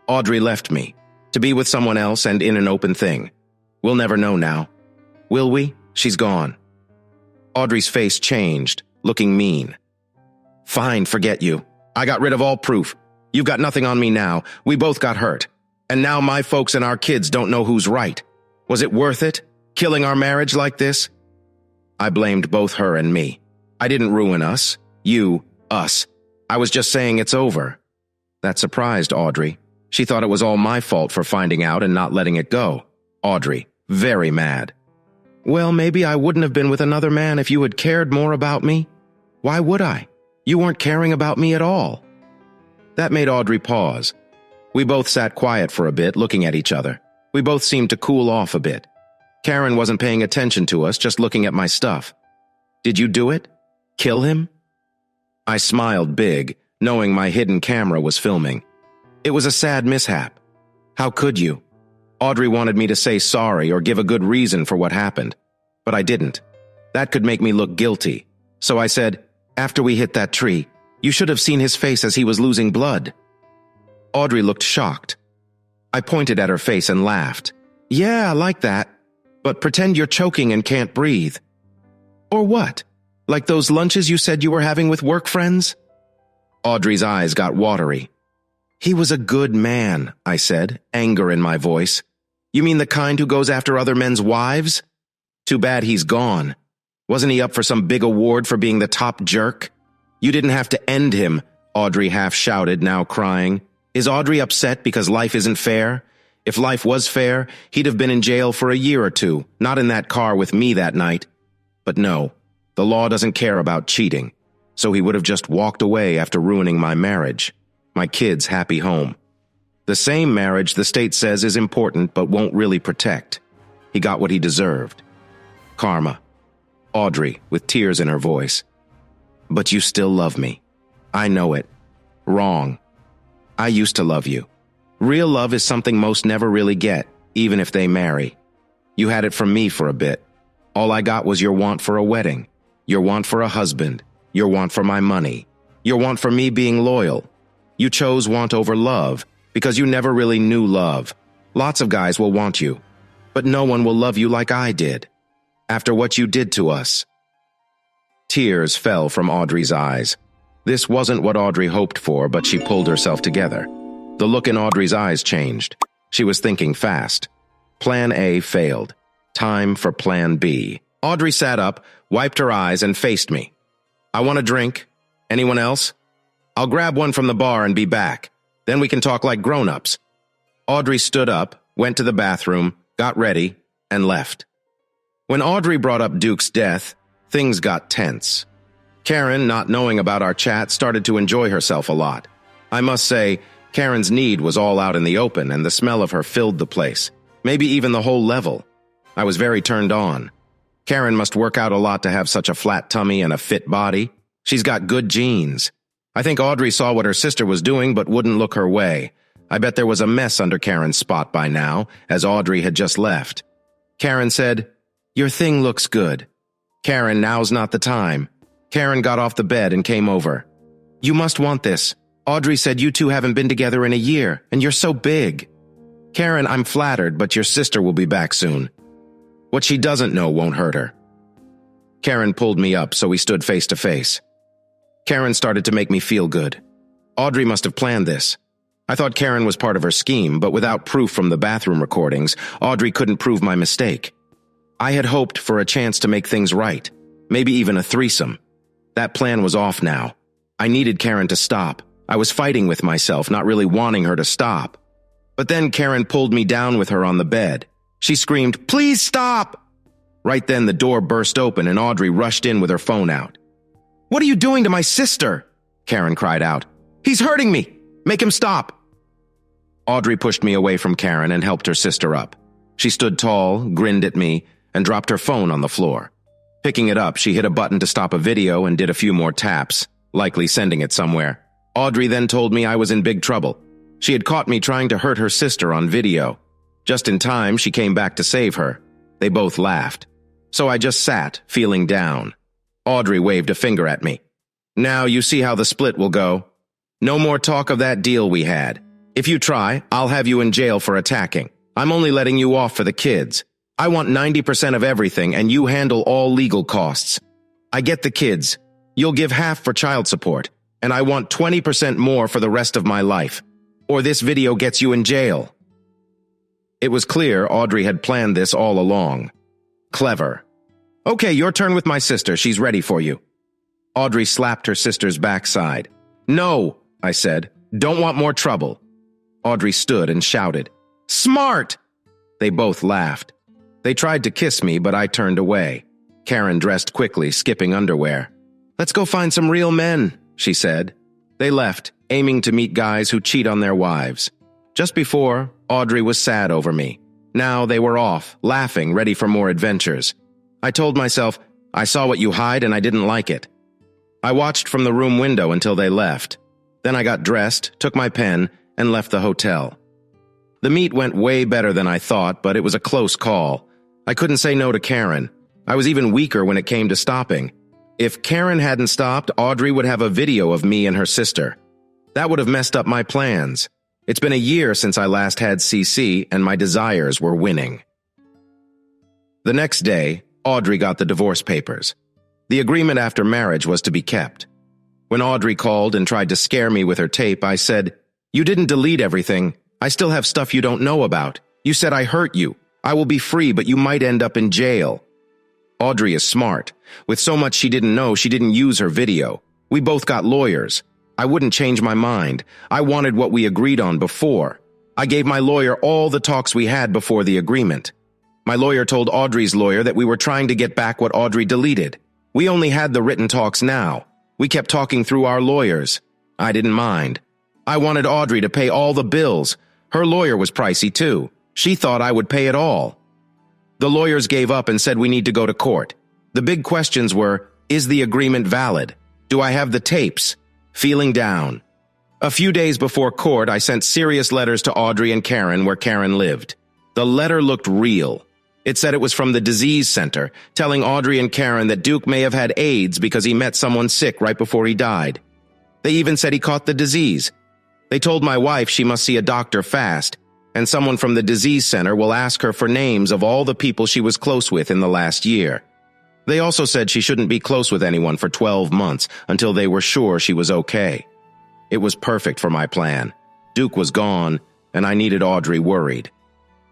Audrey left me, to be with someone else and in an open thing. We'll never know now. Will we? She's gone. Audrey's face changed, looking mean. "Fine, forget you. I got rid of all proof. You've got nothing on me now. We both got hurt. And now my folks and our kids don't know who's right. Was it worth it? Killing our marriage like this?" I blamed both her and me. I didn't ruin us. You, us. I was just saying it's over. That surprised Audrey. She thought it was all my fault for finding out and not letting it go. Audrey, very mad. "Well, maybe I wouldn't have been with another man if you had cared more about me. Why would I? You weren't caring about me at all." That made Audrey pause. We both sat quiet for a bit, looking at each other. We both seemed to cool off a bit. Karen wasn't paying attention to us, just looking at my stuff. "Did you do it? Kill him?" I smiled big, knowing my hidden camera was filming. "It was a sad mishap." "How could you?" Audrey wanted me to say sorry or give a good reason for what happened, but I didn't. That could make me look guilty. So I said, "After we hit that tree, you should have seen his face as he was losing blood." Audrey looked shocked. I pointed at her face and laughed. "Yeah, I like that. But pretend you're choking and can't breathe." "Or what? Like those lunches you said you were having with work friends?" Audrey's eyes got watery. "He was a good man," I said, anger in my voice. "You mean the kind who goes after other men's wives? Too bad he's gone. Wasn't he up for some big award for being the top jerk?" "You didn't have to end him," Audrey half shouted, now crying. "Is Audrey upset because life isn't fair? If life was fair, he'd have been in jail for a year or two, not in that car with me that night. But no, the law doesn't care about cheating, so he would have just walked away after ruining my marriage, my kids' happy home. The same marriage the state says is important but won't really protect. He got what he deserved. Karma." Audrey, with tears in her voice. "But you still love me. I know it. Wrong. I used to love you. Real love is something most never really get, even if they marry. You had it from me for a bit. All I got was your want for a wedding, your want for a husband, your want for my money, your want for me being loyal. You chose want over love because you never really knew love. Lots of guys will want you, but no one will love you like I did, after what you did to us." Tears fell from Audrey's eyes. This wasn't what Audrey hoped for, but she pulled herself together. The look in Audrey's eyes changed. She was thinking fast. Plan A failed. Time for Plan B. Audrey sat up, wiped her eyes, and faced me. "I want a drink. Anyone else? I'll grab one from the bar and be back. Then we can talk like grown-ups." Audrey stood up, went to the bathroom, got ready, and left. When Audrey brought up Duke's death, things got tense. Karen, not knowing about our chat, started to enjoy herself a lot. I must say, Karen's need was all out in the open, and the smell of her filled the place, maybe even the whole level. I was very turned on. Karen must work out a lot to have such a flat tummy and a fit body. She's got good genes. I think Audrey saw what her sister was doing but wouldn't look her way. I bet there was a mess under Karen's spot by now, as Audrey had just left. Karen said, "Your thing looks good." "Karen, now's not the time." Karen got off the bed and came over. "You must want this. Audrey said you two haven't been together in a year, and you're so big." "Karen, I'm flattered, but your sister will be back soon. What she doesn't know won't hurt her." Karen pulled me up, so we stood face to face. Karen started to make me feel good. Audrey must have planned this. I thought Karen was part of her scheme, but without proof from the bathroom recordings, Audrey couldn't prove my mistake. I had hoped for a chance to make things right, maybe even a threesome. That plan was off now. I needed Karen to stop. I was fighting with myself, not really wanting her to stop. But then Karen pulled me down with her on the bed. She screamed, "Please stop!" Right then the door burst open and Audrey rushed in with her phone out. "What are you doing to my sister?" Karen cried out. "He's hurting me! Make him stop!" Audrey pushed me away from Karen and helped her sister up. She stood tall, grinned at me, and dropped her phone on the floor. Picking it up, she hit a button to stop a video and did a few more taps, likely sending it somewhere. Audrey then told me I was in big trouble. She had caught me trying to hurt her sister on video. Just in time, she came back to save her. They both laughed. So I just sat, feeling down. Audrey waved a finger at me. "Now you see how the split will go. No more talk of that deal we had. If you try, I'll have you in jail for attacking. I'm only letting you off for the kids. I want 90% of everything and you handle all legal costs. I get the kids. You'll give half for child support, and I want 20% more for the rest of my life. Or this video gets you in jail." It was clear Audrey had planned this all along. Clever. "Okay, your turn with my sister. She's ready for you." Audrey slapped her sister's backside. "No," I said. "Don't want more trouble." Audrey stood and shouted, "Smart!" They both laughed. They tried to kiss me, but I turned away. Karen dressed quickly, skipping underwear. "Let's go find some real men," she said. They left, aiming to meet guys who cheat on their wives. Just before, Audrey was sad over me. Now they were off, laughing, ready for more adventures. I told myself, I saw what you hide and I didn't like it. I watched from the room window until they left. Then I got dressed, took my pen, and left the hotel. The meet went way better than I thought, but it was a close call. I couldn't say no to Karen. I was even weaker when it came to stopping. If Karen hadn't stopped, Audrey would have a video of me and her sister. That would have messed up my plans. It's been a year since I last had CC, and my desires were winning. The next day, Audrey got the divorce papers. The agreement after marriage was to be kept. When Audrey called and tried to scare me with her tape, I said, "You didn't delete everything. I still have stuff you don't know about. You said I hurt you. I will be free, but you might end up in jail." Audrey is smart. With so much she didn't know, she didn't use her video. We both got lawyers. I wouldn't change my mind. I wanted what we agreed on before. I gave my lawyer all the talks we had before the agreement. My lawyer told Audrey's lawyer that we were trying to get back what Audrey deleted. We only had the written talks now. We kept talking through our lawyers. I didn't mind. I wanted Audrey to pay all the bills. Her lawyer was pricey too. She thought I would pay it all. The lawyers gave up and said we need to go to court. The big questions were, is the agreement valid? Do I have the tapes? Feeling down. A few days before court, I sent serious letters to Audrey and Karen where Karen lived. The letter looked real. It said it was from the disease center, telling Audrey and Karen that Duke may have had AIDS because he met someone sick right before he died. They even said he caught the disease. They told my wife she must see a doctor fast. and someone from the disease center will ask her for names of all the people she was close with in the last year. They also said she shouldn't be close with anyone for 12 months until they were sure she was okay. It was perfect for my plan. Duke was gone, and I needed Audrey worried.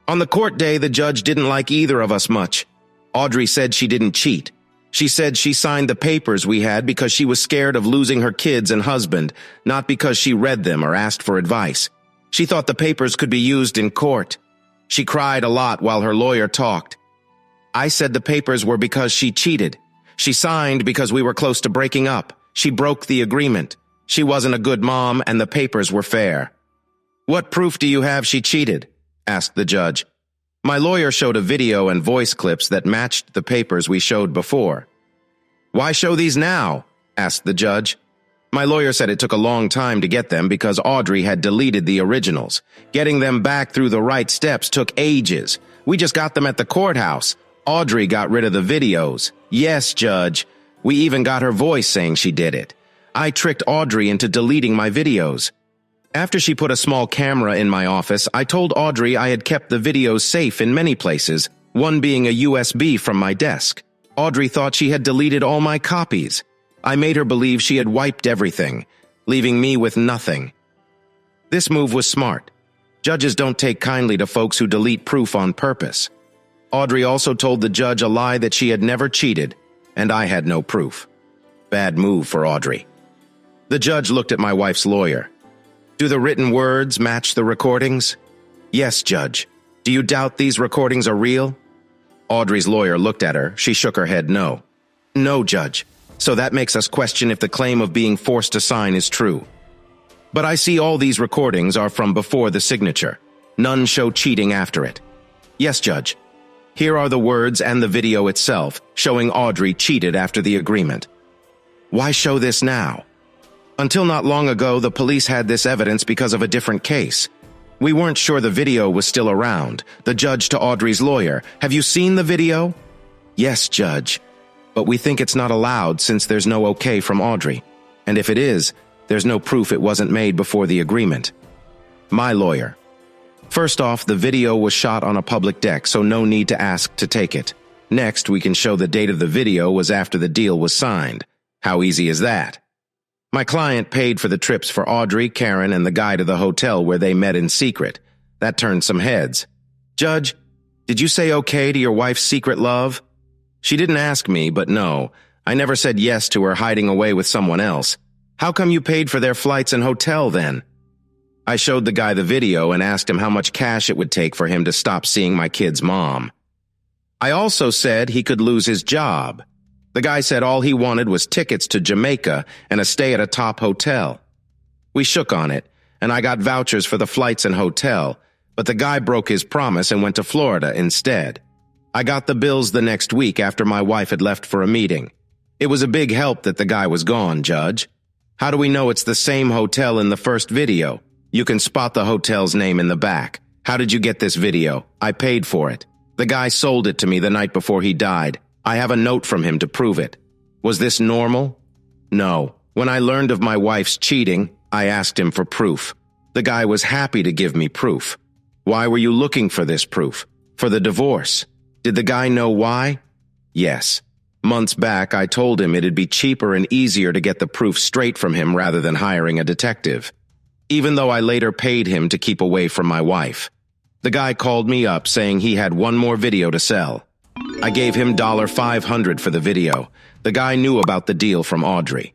On the court day, the judge didn't like either of us much. Audrey said she didn't cheat. She said she signed the papers we had because she was scared of losing her kids and husband, not because she read them or asked for advice. She thought the papers could be used in court. She cried a lot while her lawyer talked. I said the papers were because she cheated. She signed because we were close to breaking up. She broke the agreement. She wasn't a good mom, and the papers were fair. What proof do you have she cheated? Asked the judge. My lawyer showed a video and voice clips that matched the papers we showed before. Why show these now? Asked the judge. My lawyer said it took a long time to get them because Audrey had deleted the originals. Getting them back through the right steps took ages. We just got them at the courthouse. Audrey got rid of the videos. Yes, Judge. We even got her voice saying she did it. I tricked Audrey into deleting my videos. After she put a small camera in my office, I told Audrey I had kept the videos safe in many places, one being a USB from my desk. Audrey thought she had deleted all my copies. I made her believe she had wiped everything, leaving me with nothing. This move was smart. Judges don't take kindly to folks who delete proof on purpose. Audrey also told the judge a lie that she had never cheated, and I had no proof. Bad move for Audrey. The judge looked at my wife's lawyer. Do the written words match the recordings? Yes, Judge. Do you doubt these recordings are real? Audrey's lawyer looked at her. She shook her head no. No, Judge. So that makes us question if the claim of being forced to sign is true. But I see all these recordings are from before the signature. None show cheating after it. Yes, Judge. Here are the words and the video itself, showing Audrey cheated after the agreement. Why show this now? Until not long ago, the police had this evidence because of a different case. We weren't sure the video was still around. The judge to Audrey's lawyer, have you seen the video? Yes, Judge. But we think it's not allowed since there's no okay from Audrey. And if it is, there's no proof it wasn't made before the agreement. My lawyer. First off, the video was shot on a public deck, so no need to ask to take it. Next, we can show the date of the video was after the deal was signed. How easy is that? My client paid for the trips for Audrey, Karen, and the guy to the hotel where they met in secret. That turned some heads. Judge, did you say okay to your wife's secret love? She didn't ask me, but no, I never said yes to her hiding away with someone else. How come you paid for their flights and hotel then? I showed the guy the video and asked him how much cash it would take for him to stop seeing my kid's mom. I also said he could lose his job. The guy said all he wanted was tickets to Jamaica and a stay at a top hotel. We shook on it, and I got vouchers for the flights and hotel, but the guy broke his promise and went to Florida instead. I got the bills the next week after my wife had left for a meeting. It was a big help that the guy was gone, Judge. How do we know it's the same hotel in the first video? You can spot the hotel's name in the back. How did you get this video? I paid for it. The guy sold it to me the night before he died. I have a note from him to prove it. Was this normal? No. When I learned of my wife's cheating, I asked him for proof. The guy was happy to give me proof. Why were you looking for this proof? For the divorce. Did the guy know why? Yes. Months back, I told him it'd be cheaper and easier to get the proof straight from him rather than hiring a detective. Even though I later paid him to keep away from my wife. The guy called me up saying he had one more video to sell. I gave him $500 for the video. The guy knew about the deal from Audrey.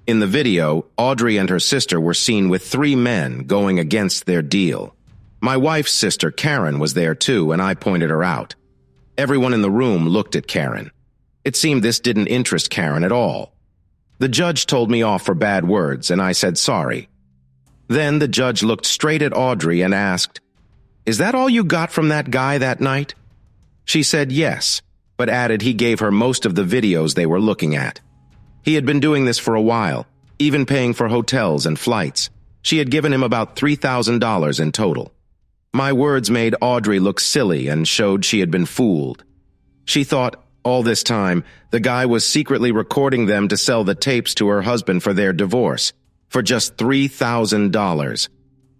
In the video, Audrey and her sister were seen with 3 men going against their deal. My wife's sister, Karen, was there too, and I pointed her out. Everyone in the room looked at Karen. It seemed this didn't interest Karen at all. The judge told me off for bad words, and I said sorry. Then the judge looked straight at Audrey and asked, "Is that all you got from that guy that night?" She said yes, but added he gave her most of the videos they were looking at. He had been doing this for a while, even paying for hotels and flights. She had given him about $3,000 in total. My words made Audrey look silly and showed she had been fooled. She thought, all this time, the guy was secretly recording them to sell the tapes to her husband for their divorce, for just $3,000.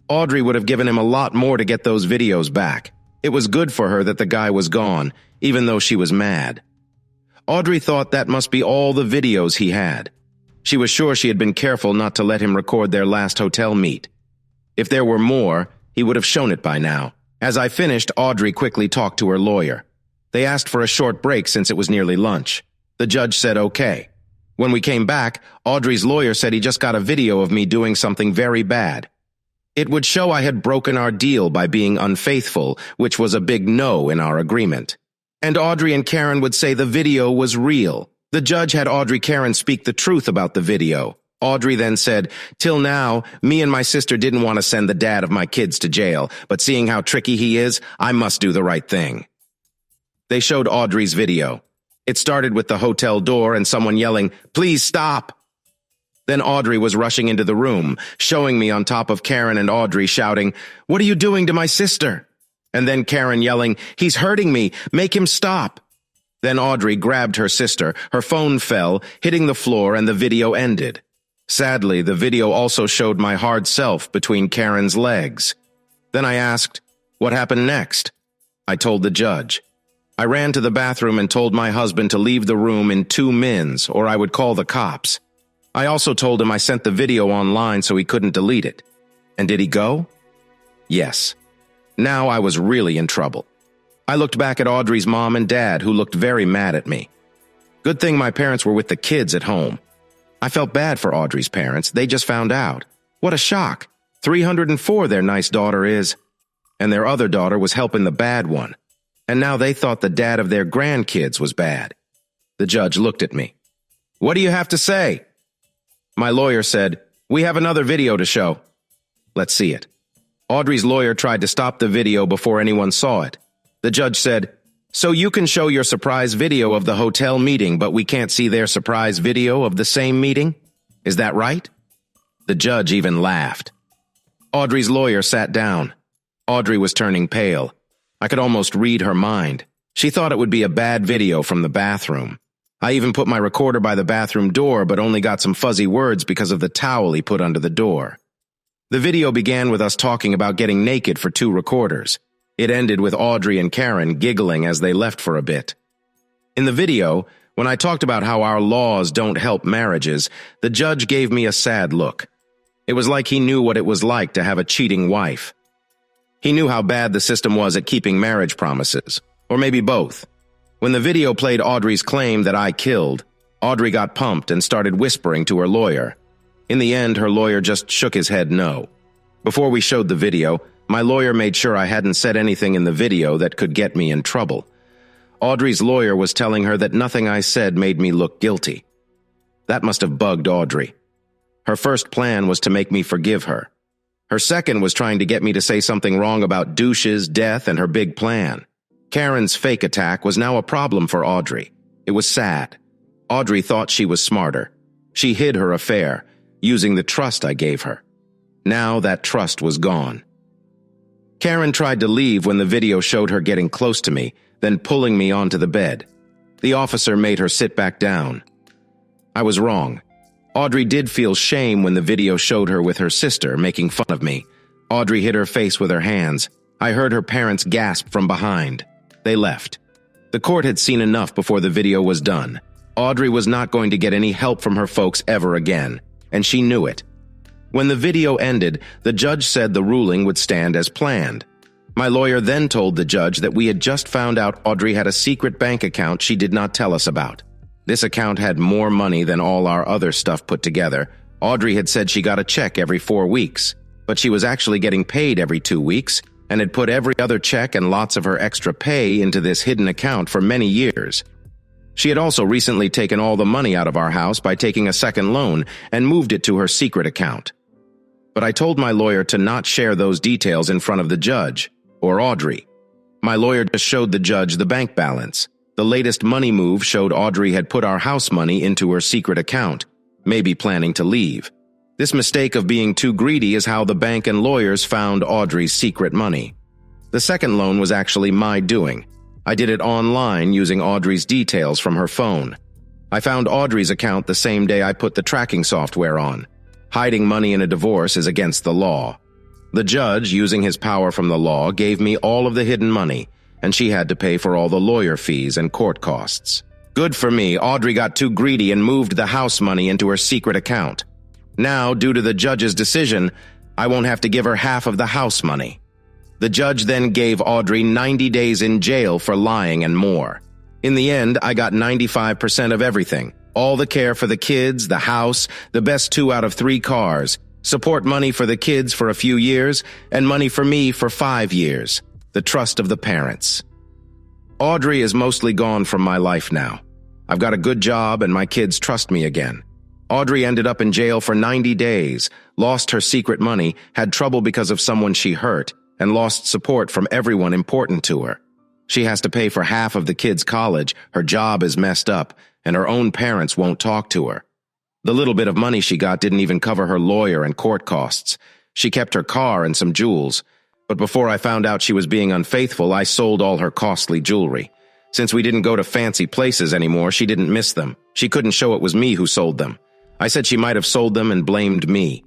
Audrey would have given him a lot more to get those videos back. It was good for her that the guy was gone, even though she was mad. Audrey thought that must be all the videos he had. She was sure she had been careful not to let him record their last hotel meet. If there were more, he would have shown it by now. As I finished, Audrey quickly talked to her lawyer. They asked for a short break since it was nearly lunch. The judge said okay. When we came back, Audrey's lawyer said he just got a video of me doing something very bad. It would show I had broken our deal by being unfaithful, which was a big no in our agreement. And Audrey and Karen would say the video was real. The judge had Audrey Karen speak the truth about the video. Audrey then said, "Till now, me and my sister didn't want to send the dad of my kids to jail, but seeing how tricky he is, I must do the right thing." They showed Audrey's video. It started with the hotel door and someone yelling, "Please stop!" Then Audrey was rushing into the room, showing me on top of Karen and Audrey shouting, "What are you doing to my sister?" And then Karen yelling, "He's hurting me, make him stop." Then Audrey grabbed her sister, her phone fell, hitting the floor, and the video ended. Sadly, the video also showed my hard self between Karen's legs. Then I asked, "What happened next?" I told the judge. I ran to the bathroom and told my husband to leave the room in 2 minutes or I would call the cops. I also told him I sent the video online so he couldn't delete it. And did he go? Yes. Now I was really in trouble. I looked back at Audrey's mom and dad, who looked very mad at me. Good thing my parents were with the kids at home. I felt bad for Audrey's parents. They just found out. What a shock. 304 their nice daughter is. And their other daughter was helping the bad one. And now they thought the dad of their grandkids was bad. The judge looked at me. "What do you have to say?" My lawyer said, "We have another video to show." Let's see it. Audrey's lawyer tried to stop the video before anyone saw it. The judge said, "So you can show your surprise video of the hotel meeting, but we can't see their surprise video of the same meeting? Is that right?" The judge even laughed. Audrey's lawyer sat down. Audrey was turning pale. I could almost read her mind. She thought it would be a bad video from the bathroom. I even put my recorder by the bathroom door, but only got some fuzzy words because of the towel he put under the door. The video began with us talking about getting naked for 2 recorders. It ended with Audrey and Karen giggling as they left for a bit. In the video, when I talked about how our laws don't help marriages, the judge gave me a sad look. It was like he knew what it was like to have a cheating wife. He knew how bad the system was at keeping marriage promises, or maybe both. When the video played Audrey's claim that I killed, Audrey got pumped and started whispering to her lawyer. In the end, her lawyer just shook his head no. Before we showed the video, my lawyer made sure I hadn't said anything in the video that could get me in trouble. Audrey's lawyer was telling her that nothing I said made me look guilty. That must have bugged Audrey. Her first plan was to make me forgive her. Her second was trying to get me to say something wrong about douches, death, and her big plan. Karen's fake attack was now a problem for Audrey. It was sad. Audrey thought she was smarter. She hid her affair, using the trust I gave her. Now that trust was gone. Karen tried to leave when the video showed her getting close to me, then pulling me onto the bed. The officer made her sit back down. I was wrong. Audrey did feel shame when the video showed her with her sister, making fun of me. Audrey hid her face with her hands. I heard her parents gasp from behind. They left. The court had seen enough before the video was done. Audrey was not going to get any help from her folks ever again, and she knew it. When the video ended, the judge said the ruling would stand as planned. My lawyer then told the judge that we had just found out Audrey had a secret bank account she did not tell us about. This account had more money than all our other stuff put together. Audrey had said she got a check every 4 weeks, but she was actually getting paid every 2 weeks and had put every other check and lots of her extra pay into this hidden account for many years. She had also recently taken all the money out of our house by taking a second loan and moved it to her secret account. But I told my lawyer to not share those details in front of the judge, or Audrey. My lawyer just showed the judge the bank balance. The latest money move showed Audrey had put our house money into her secret account, maybe planning to leave. This mistake of being too greedy is how the bank and lawyers found Audrey's secret money. The second loan was actually my doing. I did it online using Audrey's details from her phone. I found Audrey's account the same day I put the tracking software on. Hiding money in a divorce is against the law. The judge, using his power from the law, gave me all of the hidden money, and she had to pay for all the lawyer fees and court costs. Good for me, Audrey got too greedy and moved the house money into her secret account. Now, due to the judge's decision, I won't have to give her half of the house money. The judge then gave Audrey 90 days in jail for lying and more. In the end, I got 95% of everything. All the care for the kids, the house, the best 2 out of 3 cars, support money for the kids for a few years, and money for me for 5 years. The trust of the parents. Audrey is mostly gone from my life now. I've got a good job and my kids trust me again. Audrey ended up in jail for 90 days, lost her secret money, had trouble because of someone she hurt, and lost support from everyone important to her. She has to pay for half of the kids' college, her job is messed up, and her own parents won't talk to her. The little bit of money she got didn't even cover her lawyer and court costs. She kept her car and some jewels. But before I found out she was being unfaithful, I sold all her costly jewelry. Since we didn't go to fancy places anymore, she didn't miss them. She couldn't show it was me who sold them. I said she might have sold them and blamed me.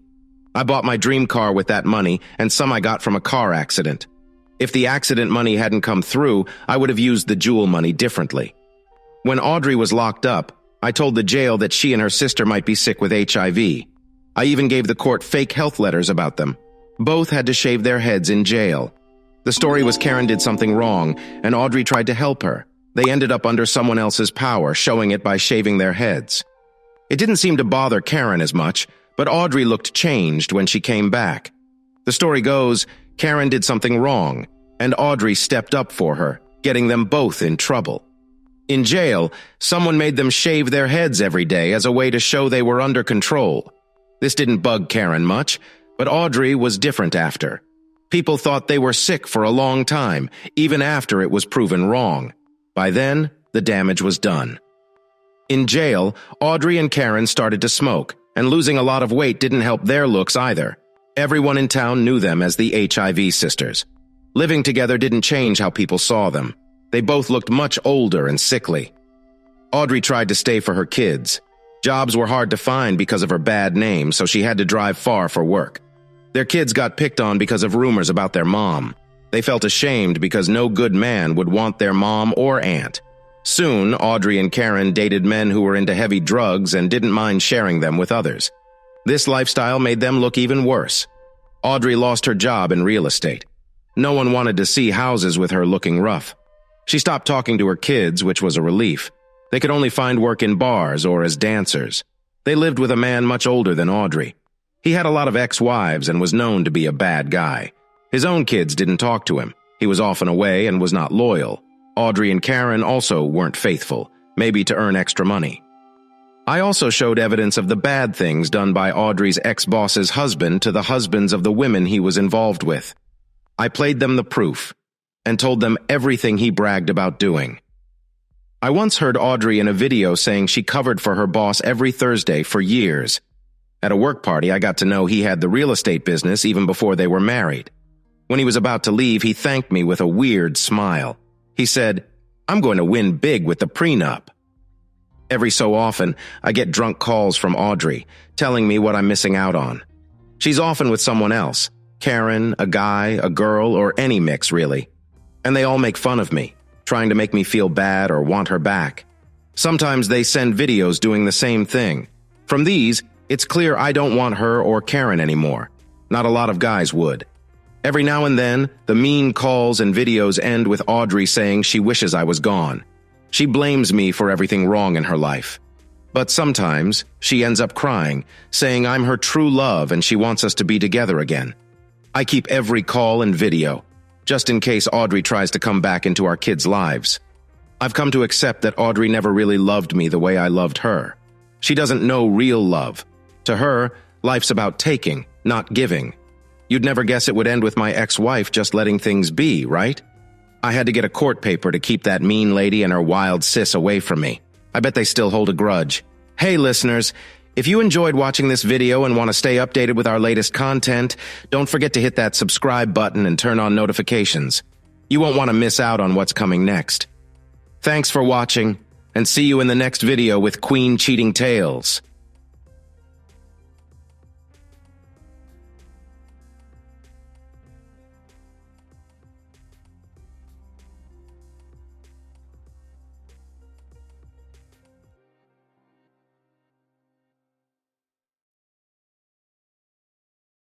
I bought my dream car with that money, and some I got from a car accident. If the accident money hadn't come through, I would have used the jewel money differently. When Audrey was locked up, I told the jail that she and her sister might be sick with HIV. I even gave the court fake health letters about them. Both had to shave their heads in jail. The story was Karen did something wrong, and Audrey tried to help her. They ended up under someone else's power, showing it by shaving their heads. It didn't seem to bother Karen as much, but Audrey looked changed when she came back. The story goes, Karen did something wrong, and Audrey stepped up for her, getting them both in trouble. In jail, someone made them shave their heads every day as a way to show they were under control. This didn't bug Karen much, but Audrey was different after. People thought they were sick for a long time, even after it was proven wrong. By then, the damage was done. In jail, Audrey and Karen started to smoke, and losing a lot of weight didn't help their looks either. Everyone in town knew them as the HIV sisters. Living together didn't change how people saw them. They both looked much older and sickly. Audrey tried to stay for her kids. Jobs were hard to find because of her bad name, so she had to drive far for work. Their kids got picked on because of rumors about their mom. They felt ashamed because no good man would want their mom or aunt. Soon, Audrey and Karen dated men who were into heavy drugs and didn't mind sharing them with others. This lifestyle made them look even worse. Audrey lost her job in real estate. No one wanted to see houses with her looking rough. She stopped talking to her kids, which was a relief. They could only find work in bars or as dancers. They lived with a man much older than Audrey. He had a lot of ex-wives and was known to be a bad guy. His own kids didn't talk to him. He was often away and was not loyal. Audrey and Karen also weren't faithful, maybe to earn extra money. I also showed evidence of the bad things done by Audrey's ex-boss's husband to the husbands of the women he was involved with. I played them the proof and told them everything he bragged about doing. I once heard Audrey in a video saying she covered for her boss every Thursday for years. At a work party, I got to know he had the real estate business even before they were married. When he was about to leave, he thanked me with a weird smile. He said, "I'm going to win big with the prenup." Every so often, I get drunk calls from Audrey, telling me what I'm missing out on. She's often with someone else, Karen, a guy, a girl, or any mix, really. And they all make fun of me, trying to make me feel bad or want her back. Sometimes they send videos doing the same thing. From these, it's clear I don't want her or Karen anymore. Not a lot of guys would. Every now and then, the mean calls and videos end with Audrey saying she wishes I was gone. She blames me for everything wrong in her life. But sometimes, she ends up crying, saying I'm her true love and she wants us to be together again. I keep every call and video, just in case Audrey tries to come back into our kids' lives. I've come to accept that Audrey never really loved me the way I loved her. She doesn't know real love. To her, life's about taking, not giving. You'd never guess it would end with my ex-wife just letting things be, right? I had to get a court paper to keep that mean lady and her wild sis away from me. I bet they still hold a grudge. Hey listeners, if you enjoyed watching this video and want to stay updated with our latest content, don't forget to hit that subscribe button and turn on notifications. You won't want to miss out on what's coming next. Thanks for watching, and see you in the next video with Queen Cheating Tales.